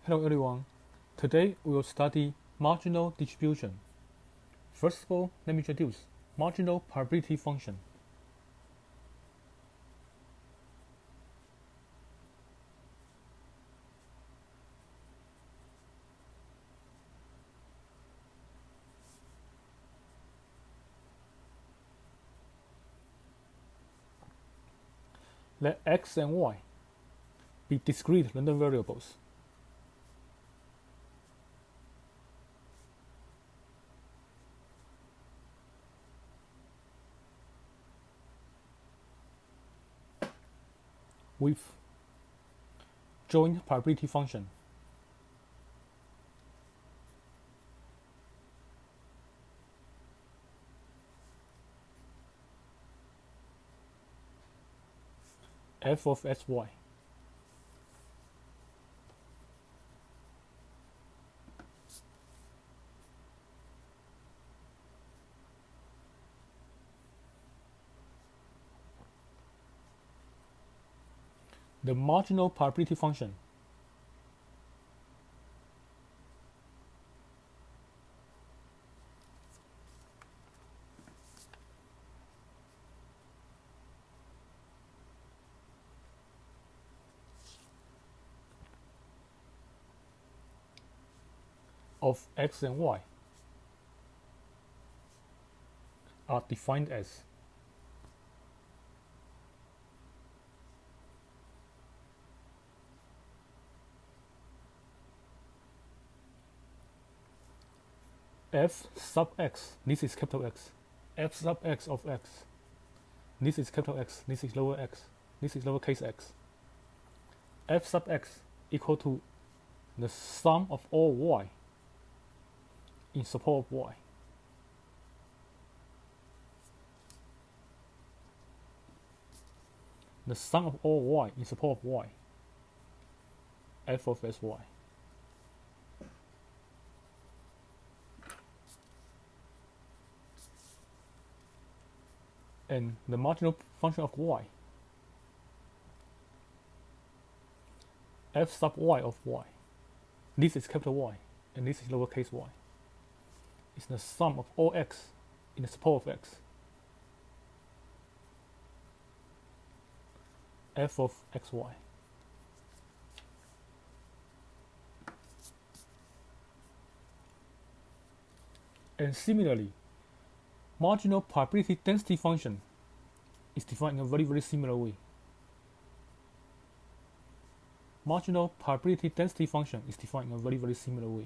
Hello everyone. Today we will study marginal distribution. First of all, let me introduce marginal probability function. Let x and y be discrete random variables. With joint probability function. F of sy. The marginal probability function of x and y are defined as f sub x, this is capital X, f sub x of x, this is capital X, this is lower x, this is lowercase x. F sub x equal to the sum of all y in support of y. The sum of all y in support of y. F of sy. And the marginal function of y, f sub y of y, this is capital Y and this is lowercase y, is the sum of all x in the support of x. F of xy. And similarly, marginal probability density function is defined in a very similar way. Marginal probability density function is defined in a very similar way.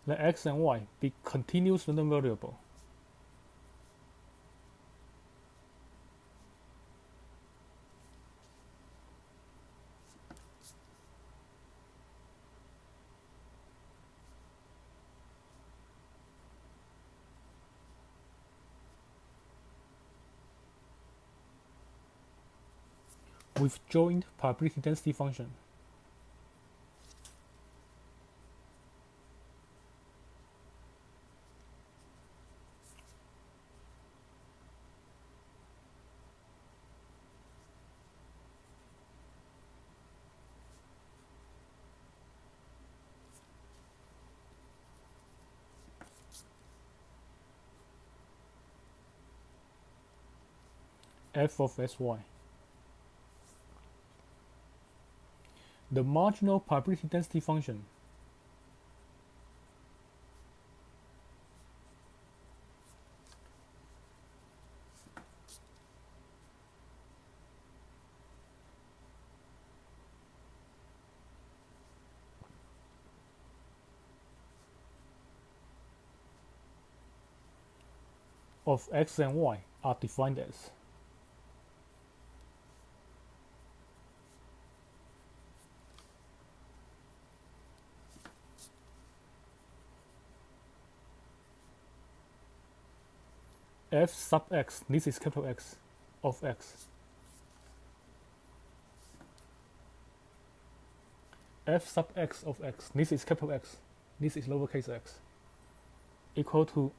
Let x and y be continuous random variable. With joint probability density function. F of sy. The marginal probability density function of x and y are defined as f sub x, this is capital X, of x. F sub x of x, this is capital X, this is lowercase x, equal to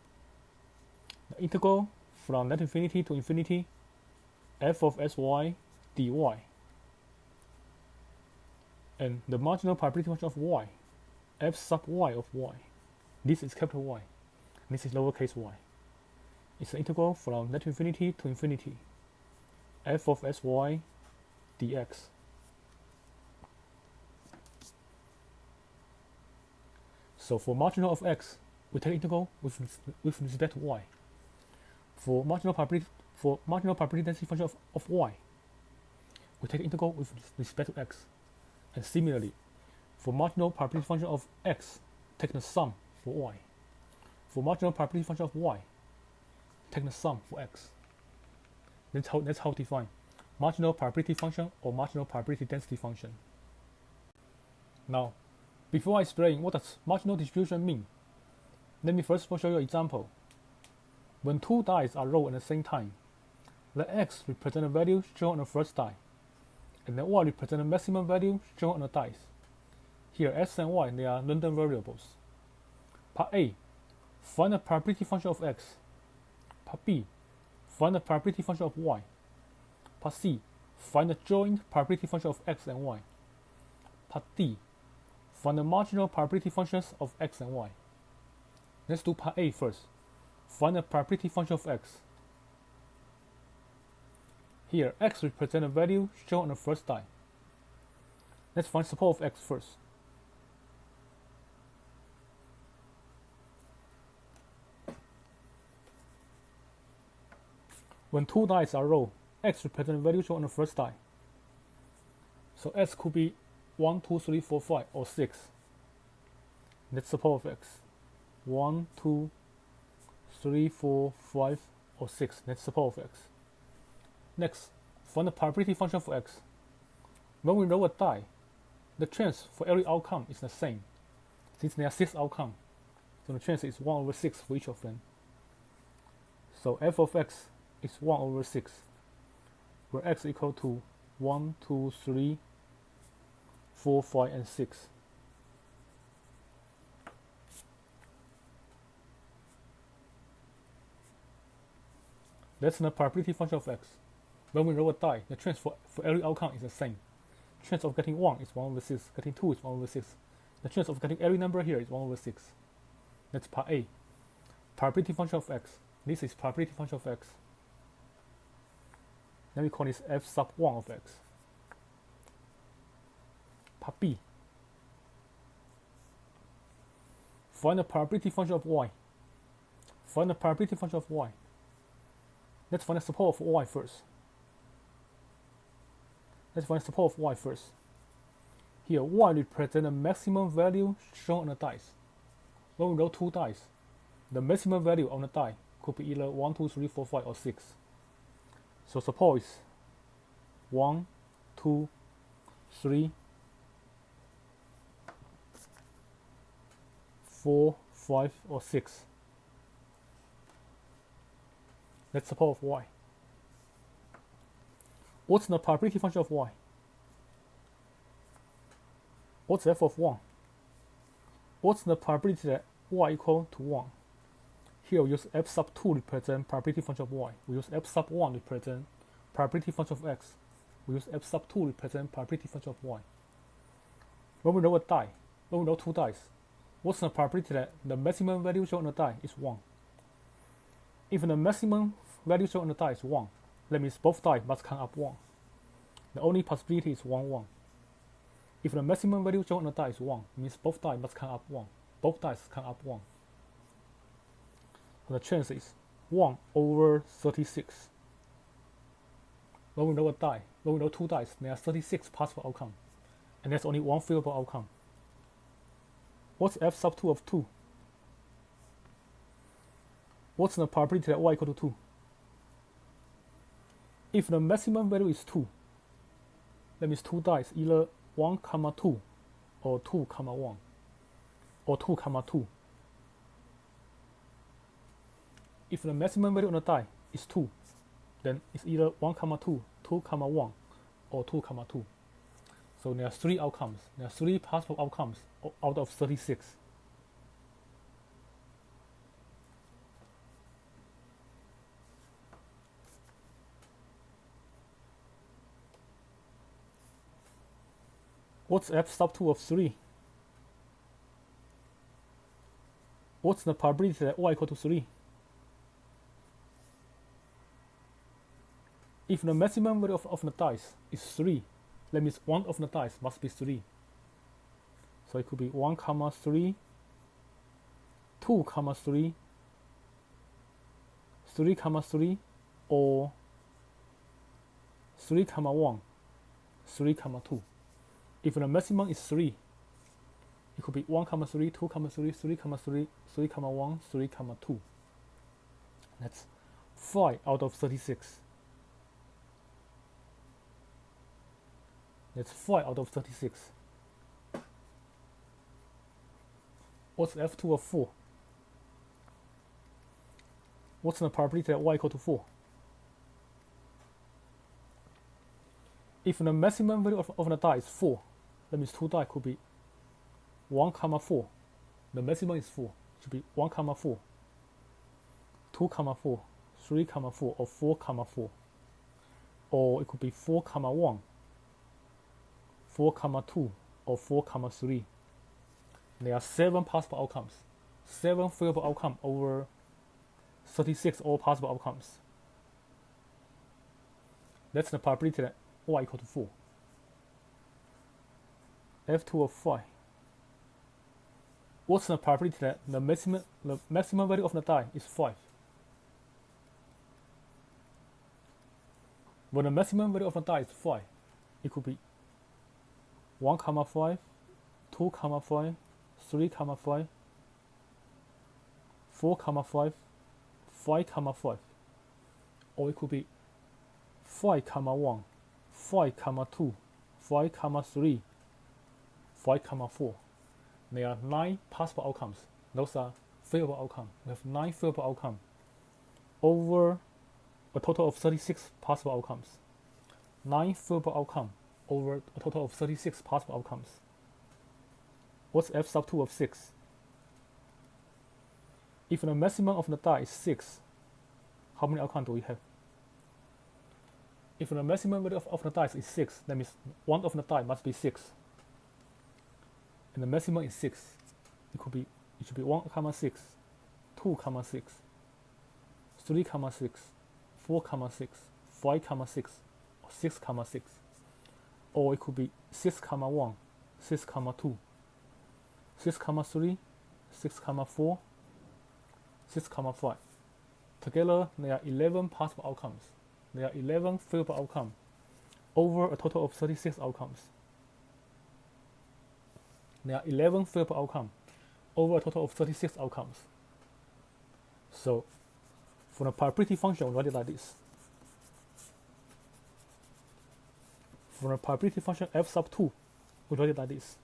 the integral from net infinity to infinity f of sy dy, and the marginal probability function of y, f sub y of y, this is capital Y, this is lowercase y. It's the integral from net infinity to infinity f of sy dx. So for marginal of x, we take integral with respect to y. For marginal probability density function of y, we take integral with respect to x. And similarly, for marginal probability function of x, take the sum for y. For marginal probability function of y, take the sum for x. That's how to define marginal probability function or marginal probability density function. Now, before I explain what does marginal distribution mean, let me first show you an example. When two dice are rolled at the same time, let x represent the value shown on the first die, and then y represent the maximum value shown on the dice. Here x and y, they are random variables. Part A, find the probability function of x. Part B, find the probability function of y. Part C, find the joint probability function of x and y. Part D, find the marginal probability functions of x and y. Let's do part A first. Find the probability function of x. Here, x represents the value shown on the first die. Let's find support of x first. When two dice are rolled, x represents the value shown on the first die. So x could be 1, 2, 3, 4, 5, or 6. That's support of x. 1, 2, 3, 4, 5, or 6. That's support of x. Next, find the probability function for x. When we roll a die, the chance for every outcome is the same. Since there are 6 outcomes, so the chance is 1 over 6 for each of them. So f of x is 1 over 6, where x equal to 1, 2, 3, 4, 5, and 6. That's the probability function of x. When we roll a die, the chance for every outcome is the same. Chance of getting 1 is 1 over 6, getting 2 is 1 over 6. The chance of getting every number here is 1 over 6. That's part A. Probability function of x. This is probability function of x. Then we call this f sub 1 of x. Part B. Find the probability function of y. Find the probability function of y. Let's find the support of y first. Let's find the support of y first. Here, y represents the maximum value shown on the dice. When we roll 2 dice, the maximum value on the die could be either 1, 2, 3, 4, 5, or 6. So support is 1, 2, 3, 4, 5, or 6. That's support of y. What's the probability function of y? What's f of 1? What's the probability that y equal to 1? Here we use f sub 2 represent probability function of y. We use f sub 1 represent probability function of x. We use f sub 2 represent probability function of y. When we roll a die, when we roll 2 dice, what's the probability that the maximum value shown on the die is 1? If the maximum value shown on the die is 1, that means both die must count up 1. The only possibility is 1, 1. If the maximum value shown on the die is 1, it means both die must count up 1. Both dice count up 1. So the chance is 1 over 36. When we roll a die, when we roll 2 dice, there are 36 possible outcomes. And there's only one favorable outcome. What's f sub 2 of 2? What's the probability that y equal to 2? If the maximum value is 2, that means 2 dice, either 1, 2, or 2, 1, or 2, 2. if the maximum value on the die is 2, then it's either 1, 2, 2, 1, or 2, 2. So there are 3 outcomes. There are 3 possible outcomes out of 36. What's f sub 2 of 3? What's the probability that y equal to 3? If the maximum value of the dice is 3, that means one of the dice must be 3. So it could be 1, 3, 2, 3, 3, 3, or 3, 1, 3, 2. If the maximum is 3, it could be 1, 3, 2, 3, 3, 3, 3, 1, 3, 2. That's 5 out of 36. That's 5 out of 36. What's f2 of 4? What's the probability that y equal to 4? If the maximum value of the die is 4, that means 2 die could be 1, 4. The maximum is 4. It should be 1, 4, 2, 4, 3, 4, or 4, 4. Or it could be 4, 1, 4, 2, or 4, 3. There are 7 possible outcomes. 7 favorable outcomes over 36 all possible outcomes. That's the probability that y equal to 4. f2 of 5. What's the probability that the maximum value of the die is 5? When the maximum value of the die is 5, it could be 1, 5, 2, 5, 3, 5, 4, 5, 5, 5. Or it could be 5, 1, 5, 2, 5, 3, 5, 4. There are 9 possible outcomes. Those are favorable outcomes. We have 9 favorable outcomes over a total of 36 possible outcomes. 9 favorable outcomes over a total of 36 possible outcomes. What's f sub 2 of 6? If the maximum of the die is 6, how many outcomes do we have? If the maximum value of the dice is 6, that means one of the die must be 6. And the maximum is 6. It should be 1, 6, 2, 6, 3, 6, 4, 6, 5, 6, or 6, 6. Or it could be 6, 1, 6, 2, 6, 3, 6, 4, 6, 5. Together, there are 11 possible outcomes. There are 11 favorable outcomes over a total of 36 outcomes. There are 11 favorable outcomes over a total of 36 outcomes. So, for the probability function, we write it like this. For the probability function f sub 2, we write it like this.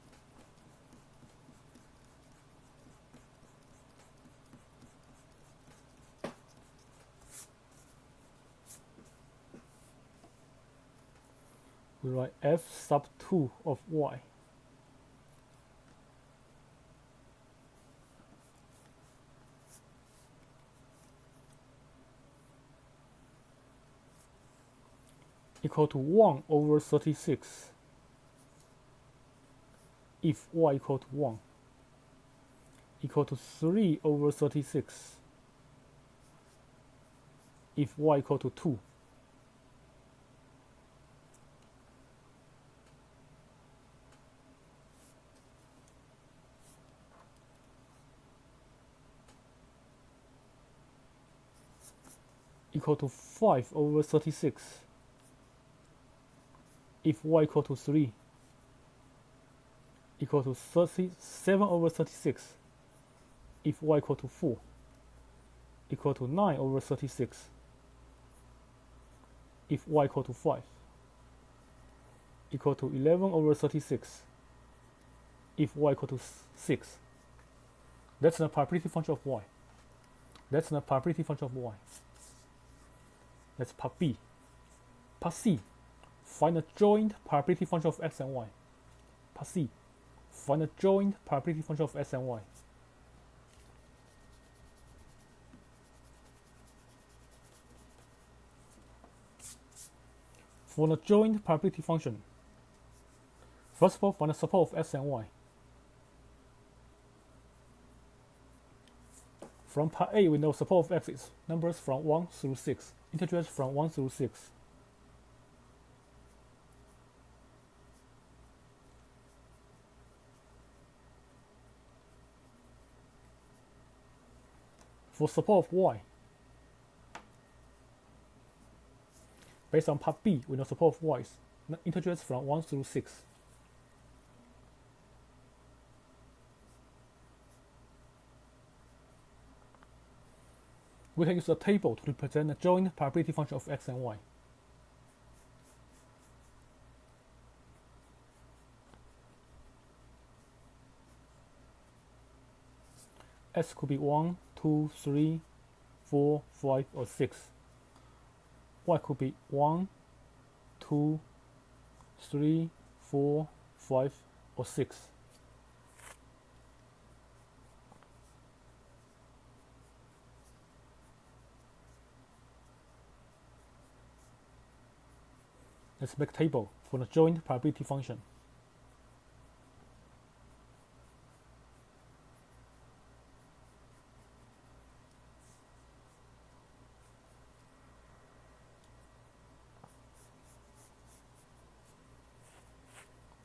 We write f sub 2 of y equal to 1 over 36 if y equal to 1, equal to 3 over 36 if y equal to 2, equal to 5 over 36 if y equal to 3, equal to 37 over 36 if y equal to 4, equal to 9 over 36 if y equal to 5, equal to 11 over 36 if y equal to 6. That's the probability function of y. That's the probability function of y. That's part B. Part C. Find the joint probability function of x and y. Part C. Find the joint probability function of x and y. For the joint probability function, first of all, find the support of x and y. From part A, we know support of x is numbers from 1 through 6, integers from 1 through 6. For support of y, based on part B, we know support of y is integers from 1 through 6. We can use a table to represent the joint probability function of x and y. X could be 1, 2, 3, 4, 5, or 6. Y could be 1, 2, 3, 4, 5, or 6. Let's make a table for the joint probability function.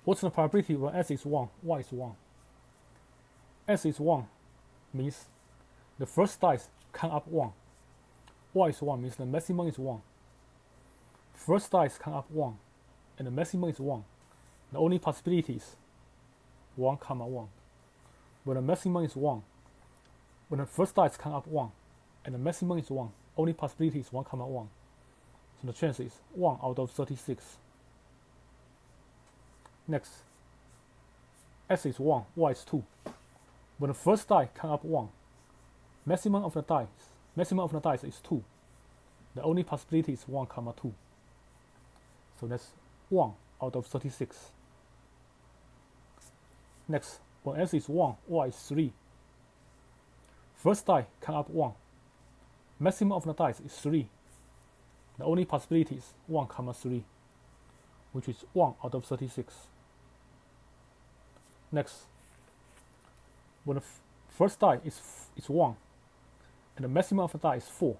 What's the probability when x is 1, y is 1? X is 1 means the first dice count up 1. Y is 1 means the maximum is 1. First dice count up 1, and the maximum is 1. The only possibility is 1, 1. When the maximum is 1, when the first dice count up 1, and the maximum is 1, only possibility is 1, 1. So the chance is 1 out of 36. Next, x is 1, y is 2. When the first die count up 1, maximum of the dice is 2. The only possibility is 1, 2. So that's 1 out of 36. Next, when x is 1, y is 3. First die count up 1. Maximum of the dice is 3. The only possibility is 1, 3, which is 1 out of 36. Next, when the first die is 1, and the maximum of the die is 4.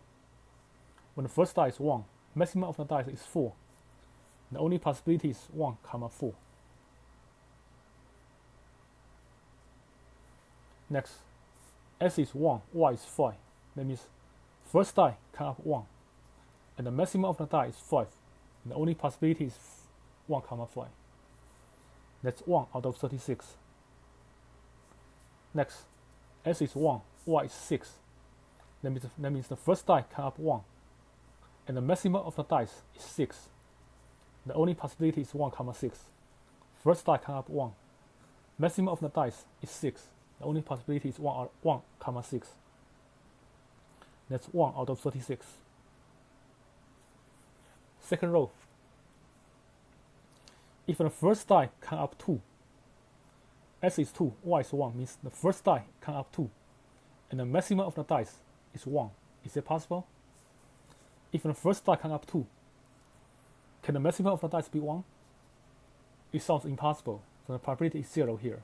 When the first die is 1, maximum of the dice is 4. The only possibility is 1, 4. Next, x is 1, y is 5. That means first die count up 1, and the maximum of the die is 5. The only possibility is 1, 5. That's 1 out of 36. Next, x is 1, y is 6. That means the first die count up 1, and the maximum of the dice is 6. The only possibility is 1, 6. First die count up 1. Maximum of the dice is 6. The only possibility is 1, 6. That's 1 out of 36. Second row. If the first die count up 2, x is 2, y is 1 means the first die count up 2, and the maximum of the dice is 1. Is it possible? If the first die count up 2, can the maximum of the dice be 1? It sounds impossible, so the probability is 0 here.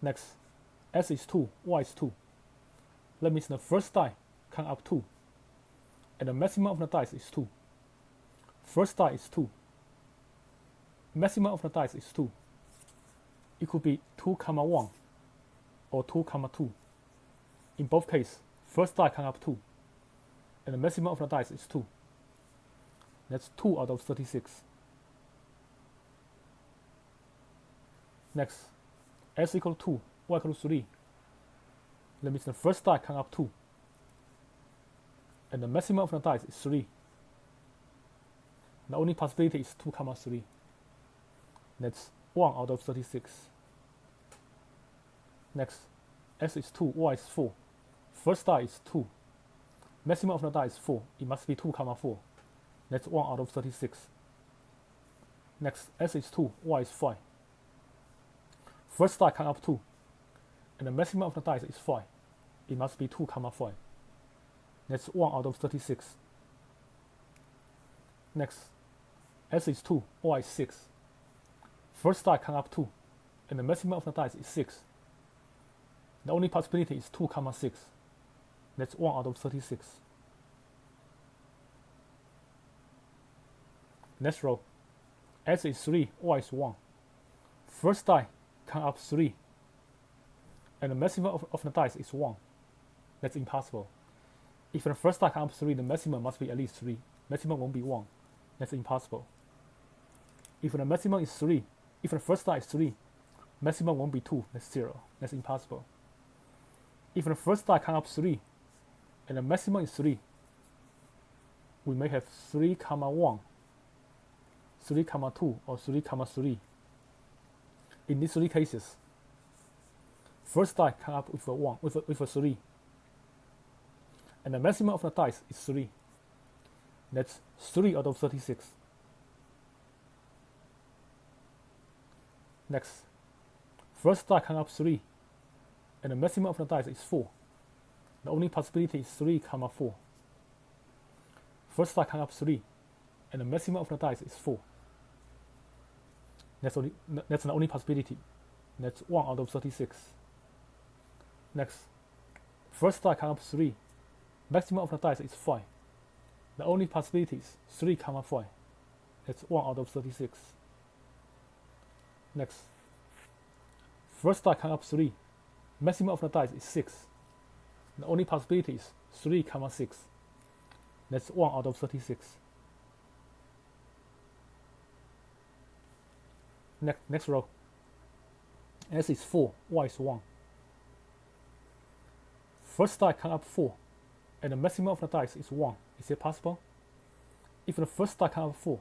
Next, x is 2, y is 2. That means the first die count up 2, and the maximum of the dice is 2. First die is 2. Maximum of the dice is 2. It could be 2, 1 or 2, 2. In both cases, first die count up 2, and the maximum of the dice is 2. That's 2 out of 36. Next, x equals 2, y equals 3. That means the first die count up 2, and the maximum of the dice is 3. The only possibility is 2, 3. That's 1 out of 36. Next, x is 2, y is 4. First die is 2. Maximum of the die is 4. It must be 2, 4. That's 1 out of 36. Next, S is 2, Y is 5. First die count up 2. And the maximum of the dice is 5. It must be 2, 5. That's 1 out of 36. Next, S is 2, Y is 6. First die count up 2. And the maximum of the dice is 6. The only possibility is 2, 6. That's 1 out of 36. Next row. S is 3, Y is 1. First die count up 3. And the maximum of the dice is 1. That's impossible. If the first die count up 3, the maximum must be at least 3. Maximum won't be 1. That's impossible. If the maximum is 3, if the first die is 3, maximum won't be 2. That's 0. That's impossible. If the first die count up 3, and the maximum is 3, we may have 3, 1, 3, 2, or 3, 3. In these 3 cases, first die come up with a 1, with a 3, and the maximum of the dice is 3. That's 3 out of 36. Next, first die come up 3, and the maximum of the dice is 4. The only possibility is 3, 4. First die come up 3, and the maximum of the dice is 4. That's the only possibility. That's 1 out of 36. Next, first die come up 3, maximum of the dice is 5. The only possibility is 3, 5. That's 1 out of 36. Next, first die come up 3, maximum of the dice is 6. The only possibility is 3, 6. That's 1 out of 36. Next row. S is 4, Y is 1. First die come up 4, and the maximum of the dice is 1. Is it possible? If the first die come up 4,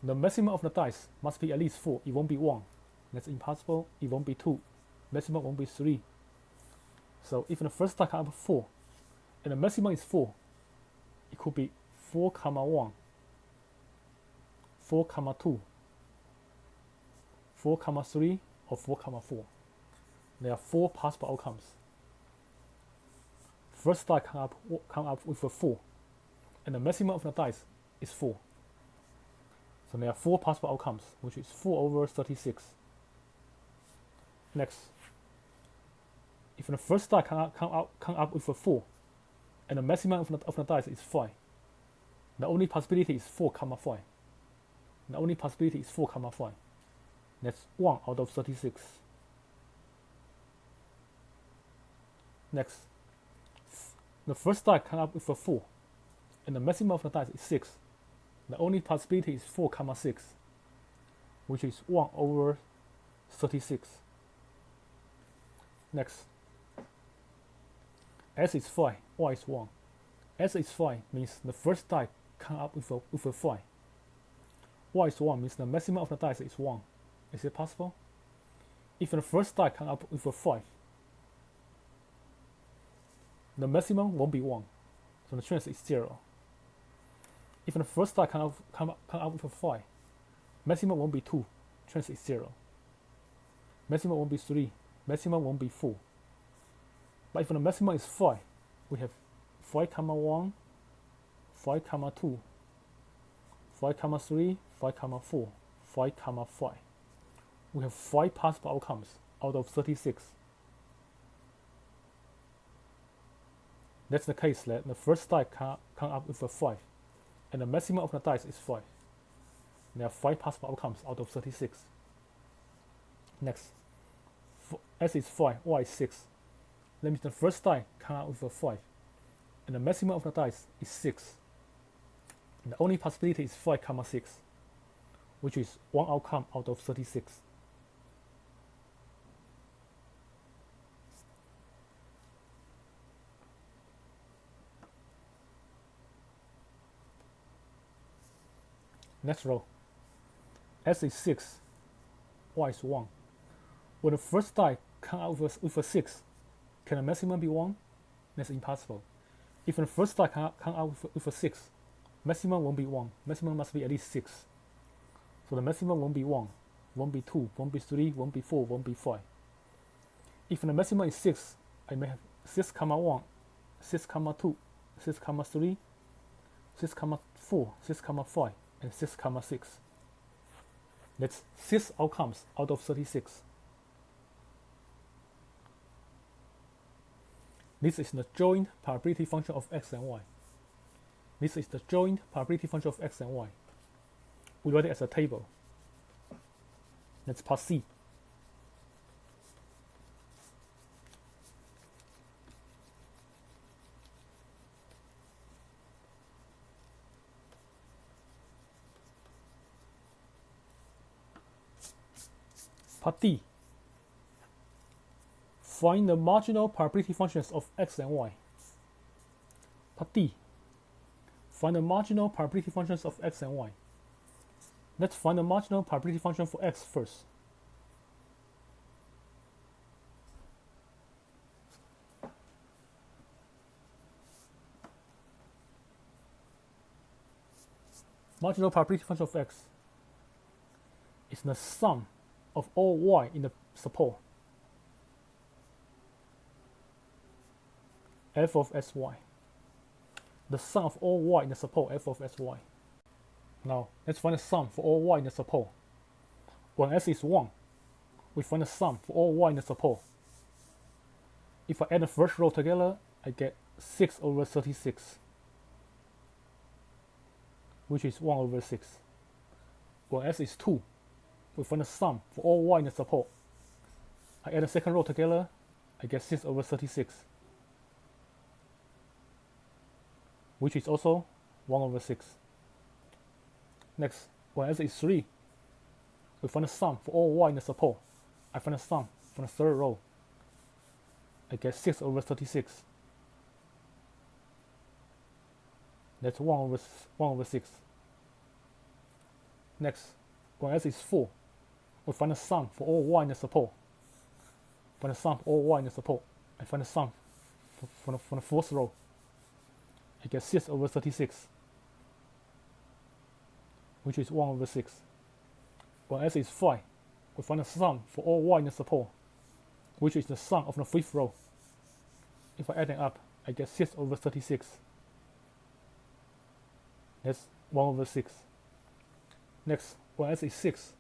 the maximum of the dice must be at least 4. It won't be 1. That's impossible. It won't be 2. Maximum won't be 3. So if the first die come up 4, and the maximum is 4, it could be 4, 1, 4, 2, 4, 3, or 4, 4. There are 4 possible outcomes. First die come up with a 4, and the maximum of the dice is 4. So there are 4 possible outcomes, which is 4 over 36. Next, if the first die come up with a 4, and the maximum of the dice is 5, the only possibility is 4, 5. The only possibility is 4, 5. That's 1 out of 36. Next, the first die come up with a 4, and the maximum of the dice is 6. The only possibility is 4, 6, which is 1 over 36. Next, S is 5, Y is 1. S is 5 means the first die come up with a 5. Y is 1 means the maximum of the dice is 1. Is it possible? If the first die come up with a 5, the maximum won't be 1, so the chance is 0. If the first die come up with a 5, maximum won't be 2, chance is 0. Maximum won't be 3, maximum won't be 4. But if the maximum is 5, we have 5, 1, 5, 2, 5, 3, 5, 4, 5, 5. We have 5 possible outcomes out of 36. That's the case that the first die come up with a 5, and the maximum of the dice is 5. There are 5 possible outcomes out of 36. Next, S is 5, Y is 6. That means the first die come out with a 5, and the maximum of the dice is 6. And the only possibility is 5, 6, which is 1 outcome out of 36. Next row. S is 6, Y is 1. When the first die come out with a 6, can the maximum be 1? That's impossible. If the first die come out with a 6, maximum won't be 1. Maximum must be at least 6. So the maximum won't be 1, won't be 2, won't be 3, won't be 4, won't be 5. If the maximum is 6, I may have 6, 1, 6, 2, 6, 3, 6, 4, 6, 5, and 6, 6. That's 6 outcomes out of 36. This is the joint probability function of x and y. This is the joint probability function of x and y. We write it as a table. That's part C. Part D. Find the marginal probability functions of x and y. Part D. Find the marginal probability functions of x and y. Let's find the marginal probability function for x first. Marginal probability function of x is the sum of all y in the support f of sy. The sum of all y in the support f of sy. Now let's find the sum for all y in the support. When s is 1, we find the sum for all y in the support. If I add the first row together, I get 6 over 36, which is 1 over 6. When s is 2, we find the sum for all y in the support. I add the second row together, I get 6 over 36, which is also 1 over 6. Next, when s is 3, we find the sum for all y in the support. I find the sum from the third row. I get 6 over 36. That's 1 over 6. Next, when s is 4, we find the sum for all y in the support. Find the sum for all y in the support. I find the sum from the fourth row. I get 6 over 36, which is 1 over 6. When s is 5, we find the sum for all y in the support, which is the sum of the fifth row. If I add them up, I get 6 over 36. That's 1 over 6. Next, when s is 6,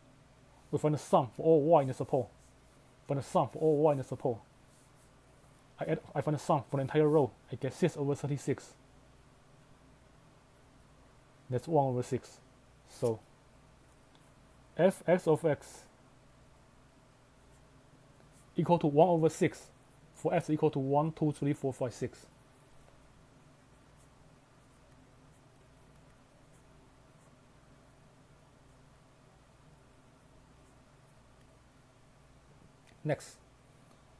we find the sum for all y in the support. Find the sum for all y in the support. I find the sum for the entire row. I get 6 over 36. That's 1 over 6. So fx of x equal to 1 over 6 for x equal to 1, 2, 3, 4, 5, 6. Next,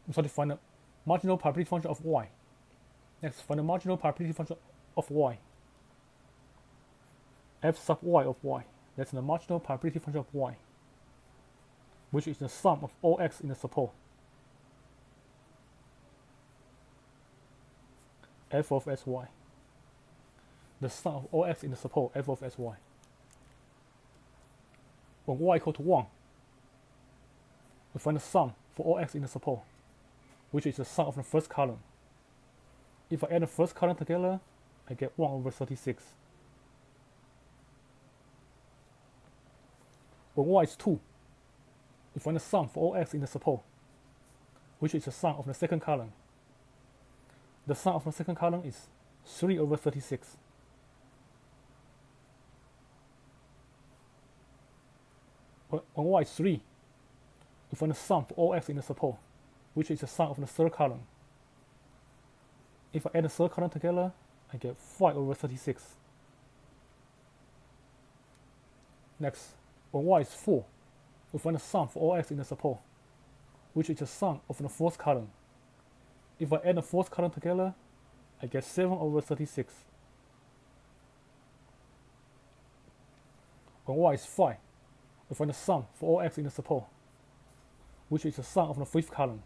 we try to find the marginal probability function of y. Next, find the marginal probability function of y. F sub y of y. That's the marginal probability function of y, which is the sum of all x in the support. F of sy. The sum of all x in the support, f of sy. When y equal to 1, we find the sum for all x in the support, which is the sum of the first column. If I add the first column together, I get 1 over 36. When y is 2, we find the sum for all x in the support, which is the sum of the second column. The sum of the second column is 3 over 36. When y is 3, we find the sum for all x in the support, which is the sum of the third column. If I add the third column together, I get 5 over 36. Next, when y is 4, we find the sum for all x in the support, which is the sum of the fourth column. If I add the fourth column together, I get 7 over 36. When y is 5, we find the sum for all x in the support, which is the sum of the fifth column.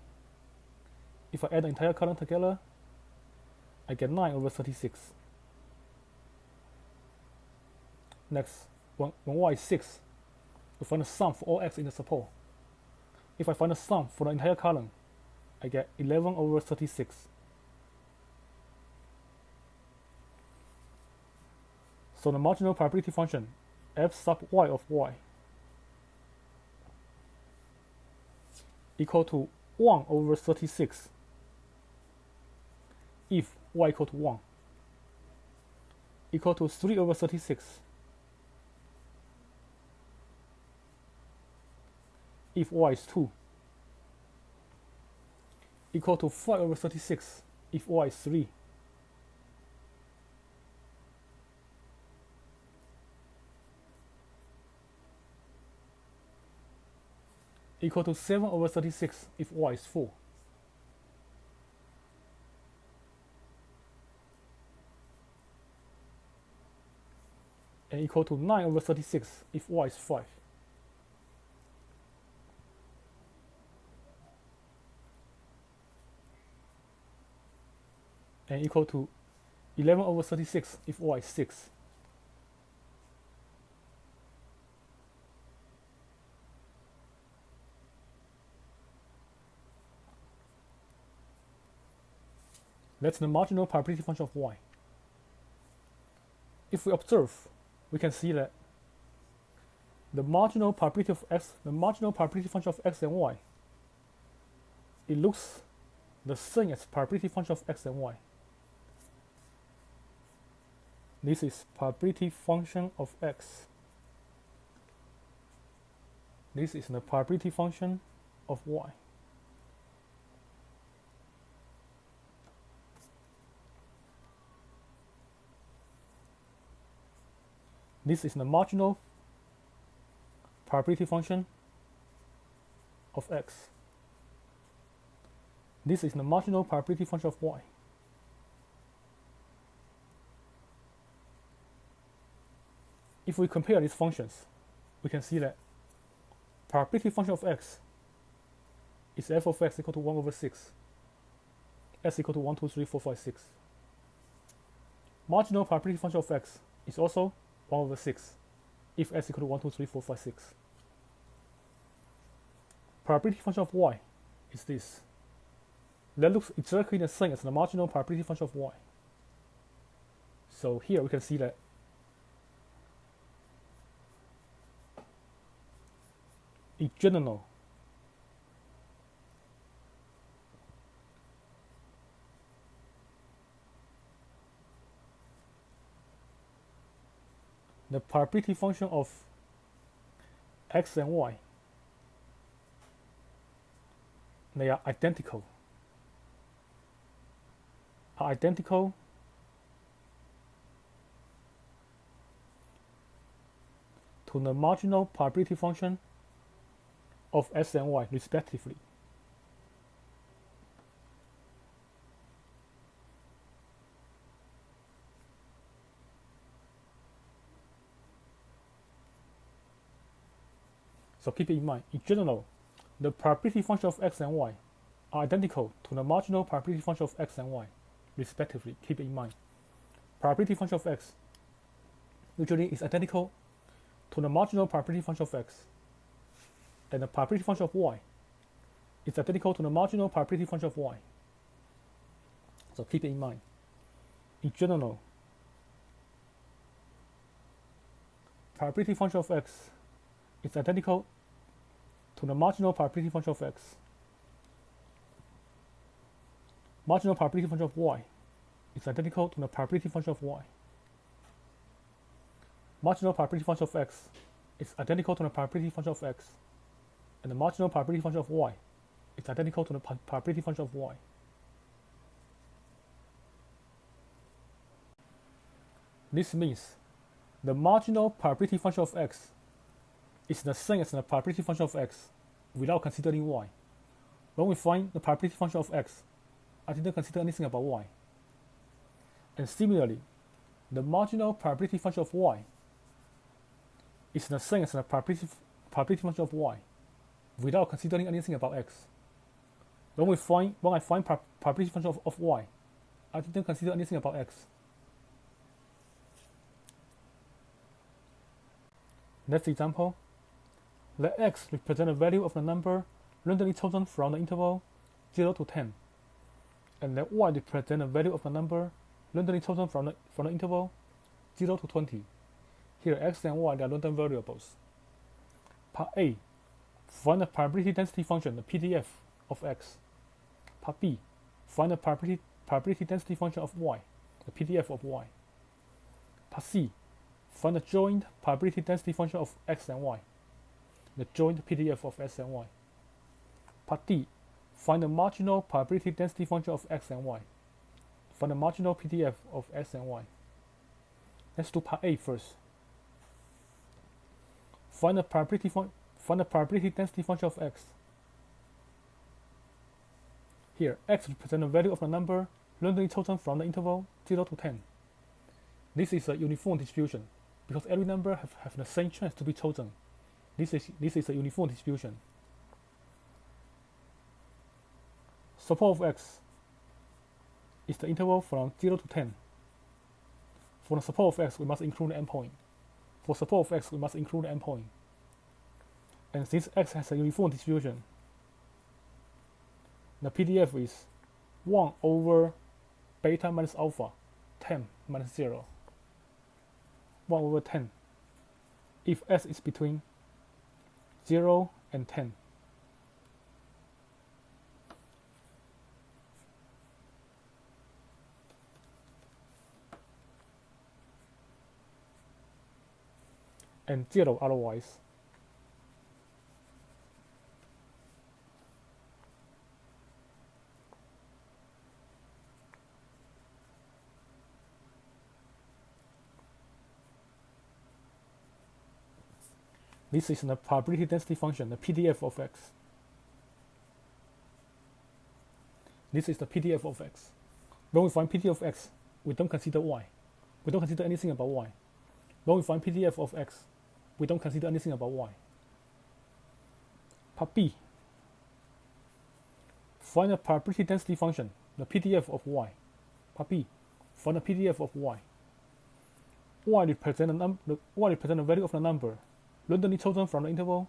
If I add the entire column together, I get 9 over 36. Next, when y is 6, we find the sum for all x in the support. If I find the sum for the entire column, I get 11 over 36. So the marginal probability function f sub y of y equal to 1 over 36 if y equal to 1, equal to 3 over 36 if y is 2, equal to 5 over 36 if y is 3, equal to 7 over 36 if y is 4. And equal to 9 over 36 if y is 5. And equal to 11 over 36 if y is 6. That's the marginal probability function of y. If we observe, we can see that the marginal probability of x, the marginal probability function of x and y, it looks the same as probability function of x and y. This is probability function of x. This is the probability function of y. This is the marginal probability function of x. This is the marginal probability function of y. If we compare these functions, we can see that probability function of x is f of x equal to 1 over 6, s equal to 1, 2, 3, 4, 5, 6. Marginal probability function of x is also 1 over 6 if s equal to 1, 2, 3, 4, 5, 6. Probability function of y is this. That looks exactly the same as the marginal probability function of y. So here we can see that in general, the probability function of x and y, they are identical. To the marginal probability function of s and y respectively. So keep it in mind, in general, the probability function of x and y are identical to the marginal probability function of x and y respectively. Keep it in mind. Probability function of x usually is identical to the marginal probability function of x, and the probability function of y is identical to the marginal probability function of y. So keep it in mind. In general, probability function of x is identical to the marginal probability function of x. Marginal probability function of y is identical to the probability function of y. Marginal probability function of x is identical to the probability function of x, and the marginal probability function of y is identical to the probability function of y. This means the marginal probability function of x is the same as the probability function of x without considering y. When we find the probability function of x, I didn't consider anything about y. And similarly, the marginal probability function of y is the same as the probability function of y without considering anything about x. When I find probability function of y, I didn't consider anything about x. Next example, let x represent the value of the number randomly chosen from the interval 0 to 10, and let y represent the value of the number randomly chosen from the interval 0 to 20. Here x and y are random variables. Part A, find the probability density function, the PDF of x. Part B, find the probability density function of y, the PDF of y. Part C, find the joint probability density function of x and y, the joint PDF of x and y. Part D, find the marginal probability density function of x and y. Find the marginal PDF of x and y. Let's do part A first. Find the probability density function of x. Here, x represents the value of the number randomly chosen from the interval 0 to 10. This is a uniform distribution because every number have the same chance to be chosen. This is a uniform distribution. Support of x is the interval from 0 to 10. For the support of x, we must include the endpoint. For support of x, we must include the endpoint. And since x has a uniform distribution, the PDF is 1 over beta minus alpha, 10 minus 0. 1 over 10. If s is between 0 and 10. And 0 otherwise. This is the probability density function, the PDF of x. This is the PDF of x. When we find PDF of x, we don't consider y. We don't consider anything about y. When we find PDF of x, we don't consider anything about y. Part B. Find the probability density function, the PDF of y. Part B. Find the PDF of y. Y represents the value of the number randomly chosen from the interval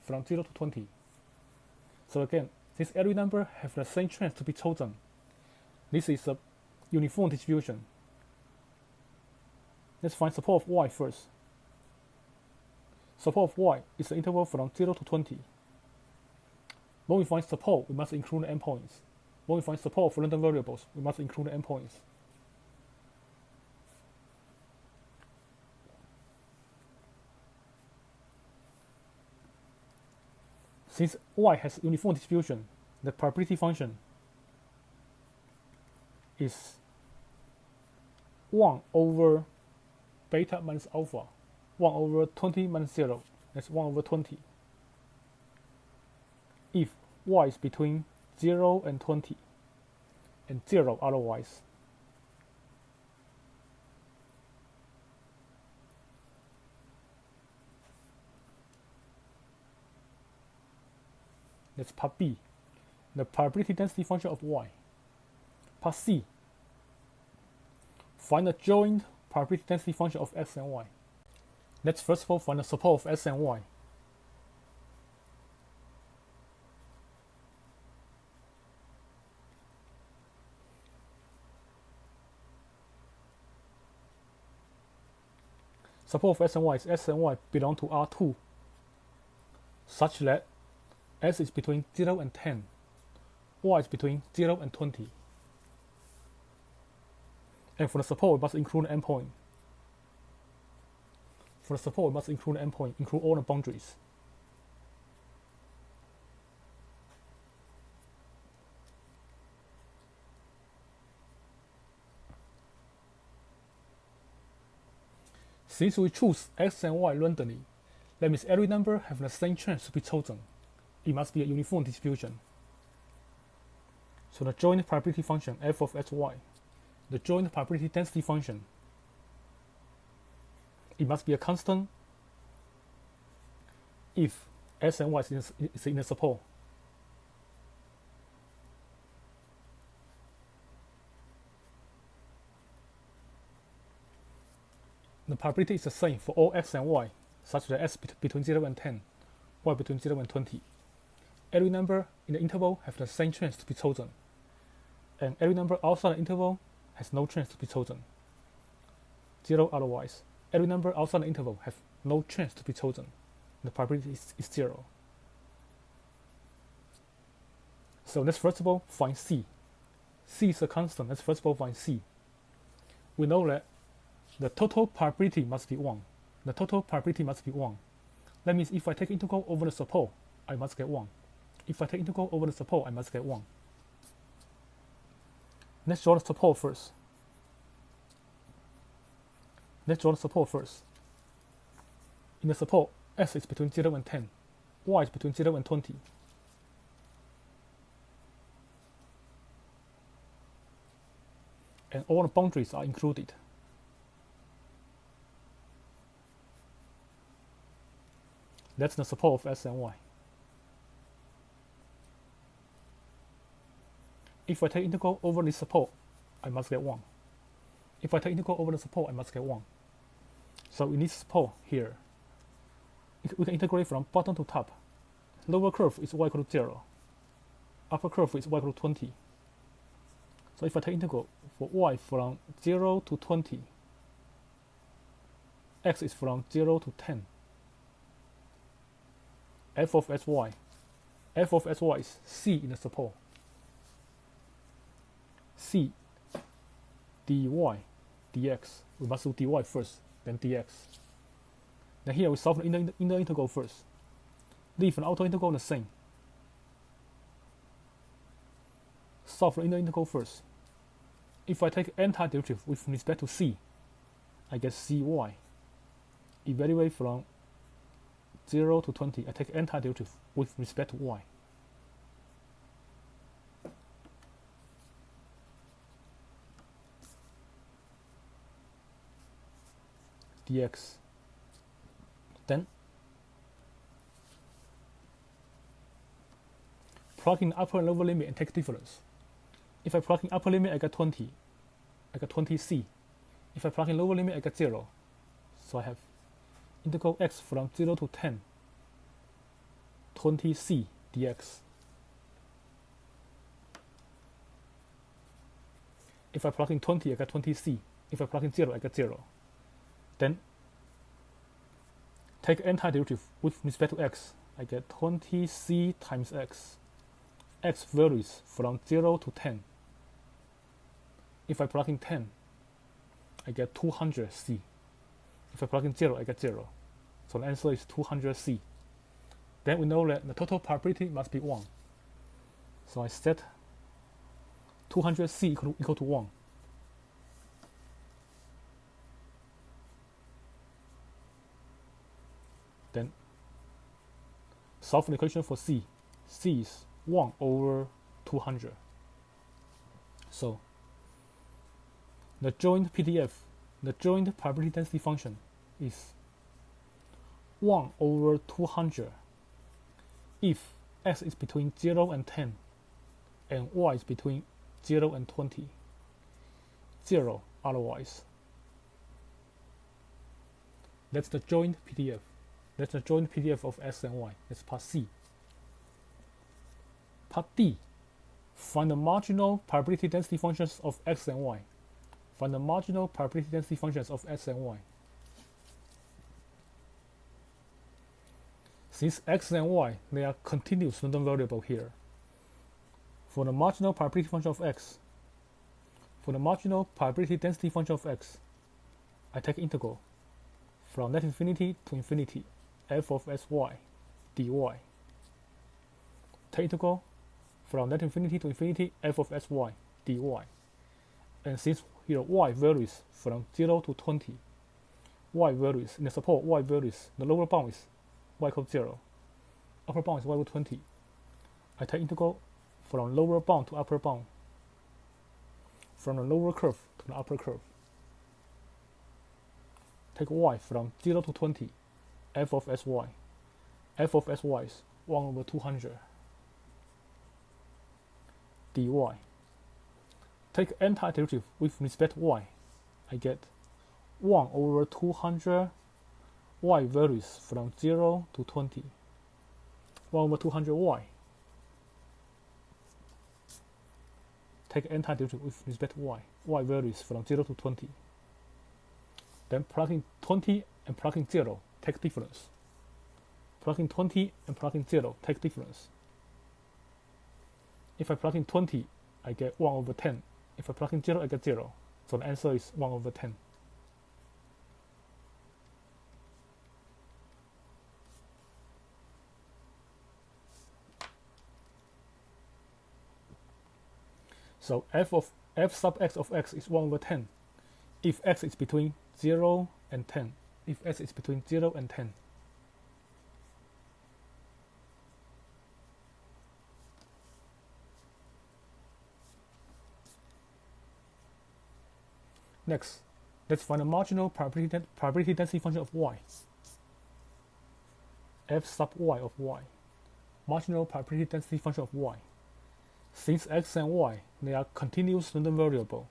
from 0 to 20. So again, since every number has the same chance to be chosen, this is a uniform distribution. Let's find support of y first. Support of y is the interval from 0 to 20. When we find support, we must include the endpoints. When we find support for random variables, we must include the endpoints. Since y has uniform distribution, the probability function is 1 over beta minus alpha, 1 over 20 minus 0, that's 1 over 20. If y is between 0 and 20, and 0 otherwise. That's part B, the probability density function of y. Part C, find the joint probability density function of x and y. Let's first of all find the support of x and y. Support of s and y is s and y belong to R2, such that s is between 0 and 10, y is between 0 and 20. And for the support, we must include an endpoint. For the support, we must include an endpoint, include all the boundaries. Since we choose x and y randomly, that means every number has the same chance to be chosen. It must be a uniform distribution. So the joint probability function f of xy, the joint probability density function, it must be a constant if s and y is in the support. the probability is the same for all x and y, such that x between 0 and 10, y between 0 and 20. Every number in the interval has the same chance to be chosen, and every number outside the interval has no chance to be chosen. 0 otherwise. Every number outside the interval has no chance to be chosen. The probability is 0. So let's first of all find C. C is a constant. Let's first of all find C. We know that the total probability must be 1. The total probability must be 1. That means if I take integral over the support, I must get 1. If I take integral over the support, I must get 1. Let's draw the support first. In the support, s is between 0 and 10, y is between 0 and 20. And all the boundaries are included. That's the support of s and y. If I take integral over the support, I must get 1. If I take integral over the support, I must get 1. So we need support here. We can integrate from bottom to top. Lower curve is y equal to 0. Upper curve is y equal to 20. So if I take integral for y from 0 to 20, x is from 0 to 10. F of sy. F of sy is c in the support. C dy dx. We must do dy first, then dx. Then here we solve the inner integral first. Leave an outer integral the same. Solve the inner integral first. If I take antiderivative with respect to c, I get cy. Evaluate from 0 to 20, I take antiderivative with respect to y. Dx. Then plug in upper and lower limit and take difference. If I plug in upper limit, I get 20. I get 20c. If I plug in lower limit, I get 0. So I have integral x from 0 to 10, 20c dx. If I plug in 20, I get 20c. If I plug in 0, I get 0. Then take antiderivative with respect to x. I get 20c times x. X varies from 0 to 10. If I plug in 10, I get 200c. If I plug in 0, I get 0. So the answer is 200c. Then we know that the total probability must be 1. So I set 200c equal to 1. Then solve the equation for c. C is 1 over 200. So the joint PDF, the joint probability density function is 1 over 200 if x is between 0 and 10 and y is between 0 and 20. 0 otherwise. That's the joint PDF. That's the joint PDF of x and y. That's part C. Part D. Find the marginal probability density functions of x and y. Find the marginal probability density functions of x and y. Since x and y, they are continuous random variable here. For the marginal probability function of x, for the marginal probability density function of x, I take integral from net infinity to infinity f of sy dy. Take integral from net infinity to infinity f of sy dy. And since here y varies from 0 to 20, y varies, in the support y varies, the lower bound is y equals 0, upper bound is y equals 20. I take integral from lower bound to upper bound, from the lower curve to the upper curve. Take y from 0 to 20, f of sy. F of sy is 1 over 200 dy. Take antiderivative with respect to y. I get 1 over 200 y varies from 0 to 20. 1 over 200 y. Take antiderivative with respect to y. Y varies from 0 to 20. Then plugging 20 and plugging 0, take difference. Plugging 20 and plugging 0, take difference. If I plug in 20, I get 1 over 10. If I plug in 0, I get 0. So the answer is 1 over 10. So f sub x of x is 1 over 10 if x is between 0 and 10. If x is between 0 and 10. Next, let's find the marginal probability density function of y. F sub y of y. Marginal probability density function of y. Since x and y, they are continuous random variable,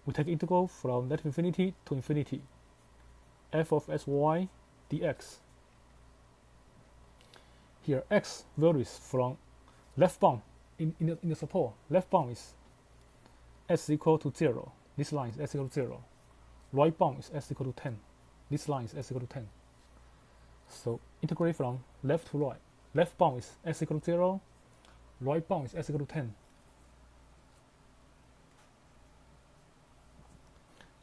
we take integral from negative infinity to infinity. F of sy dx. Here, x varies from left bound in the support. Left bound is s equal to 0. This line is s equal to 0. Right bound is s equal to 10. This line is s equal to 10. So integrate from left to right. Left bound is s equal to 0. Right bound is s equal to 10.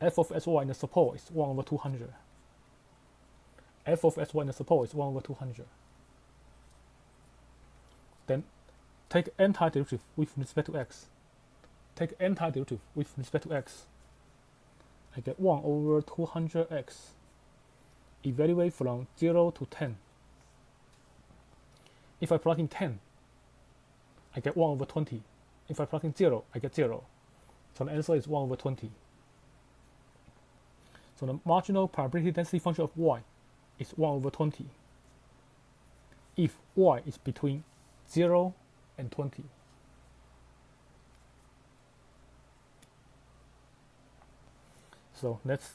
F of sy in the support is 1 over 200. F of sy in the support is 1 over 200. Then take antiderivative with respect to x. Take antiderivative with respect to x. I get 1 over 200x. Evaluate from 0 to 10. If I plug in 10, I get 1 over 20. If I plug in 0, I get 0. So the answer is 1 over 20. So the marginal probability density function of y is 1 over 20 if y is between 0 and 20. So that's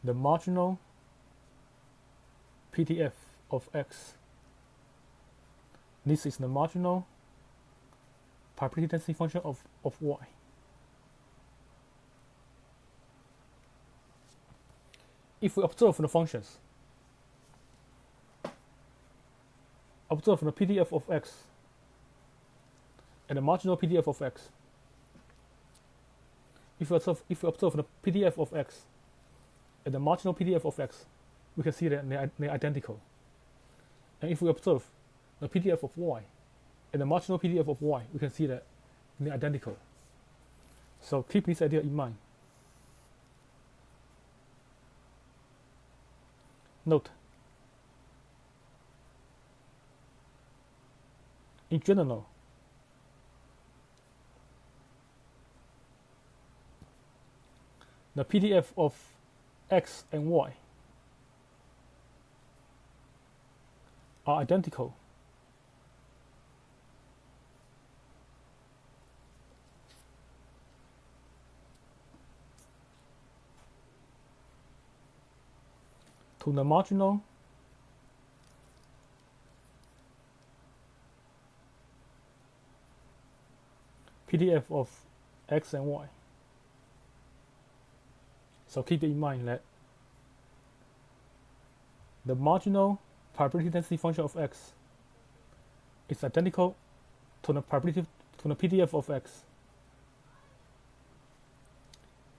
the marginal PDF of x. This is the marginal probability density function of y. If we observe the functions, observe the PDF of x and the marginal PDF of x. If you observe the PDF of x and the marginal PDF of x, we can see that they're identical. And if we observe the PDF of y and the marginal PDF of y, we can see that they're identical. So keep this idea in mind. Note, in general, the PDF of x and y are identical to the marginal PDF of x and y. So keep in mind that the marginal probability density function of x is identical to the PDF of x,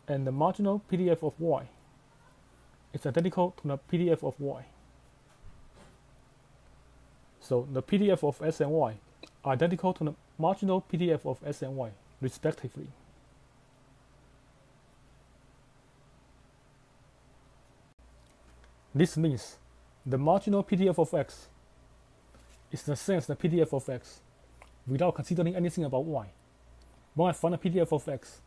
and the marginal PDF of y is identical to the PDF of y. So the PDF of s and y are identical to the marginal PDF of s and y, respectively. This means the marginal PDF of x is the same as the PDF of x without considering anything about y. When I find the PDF of x,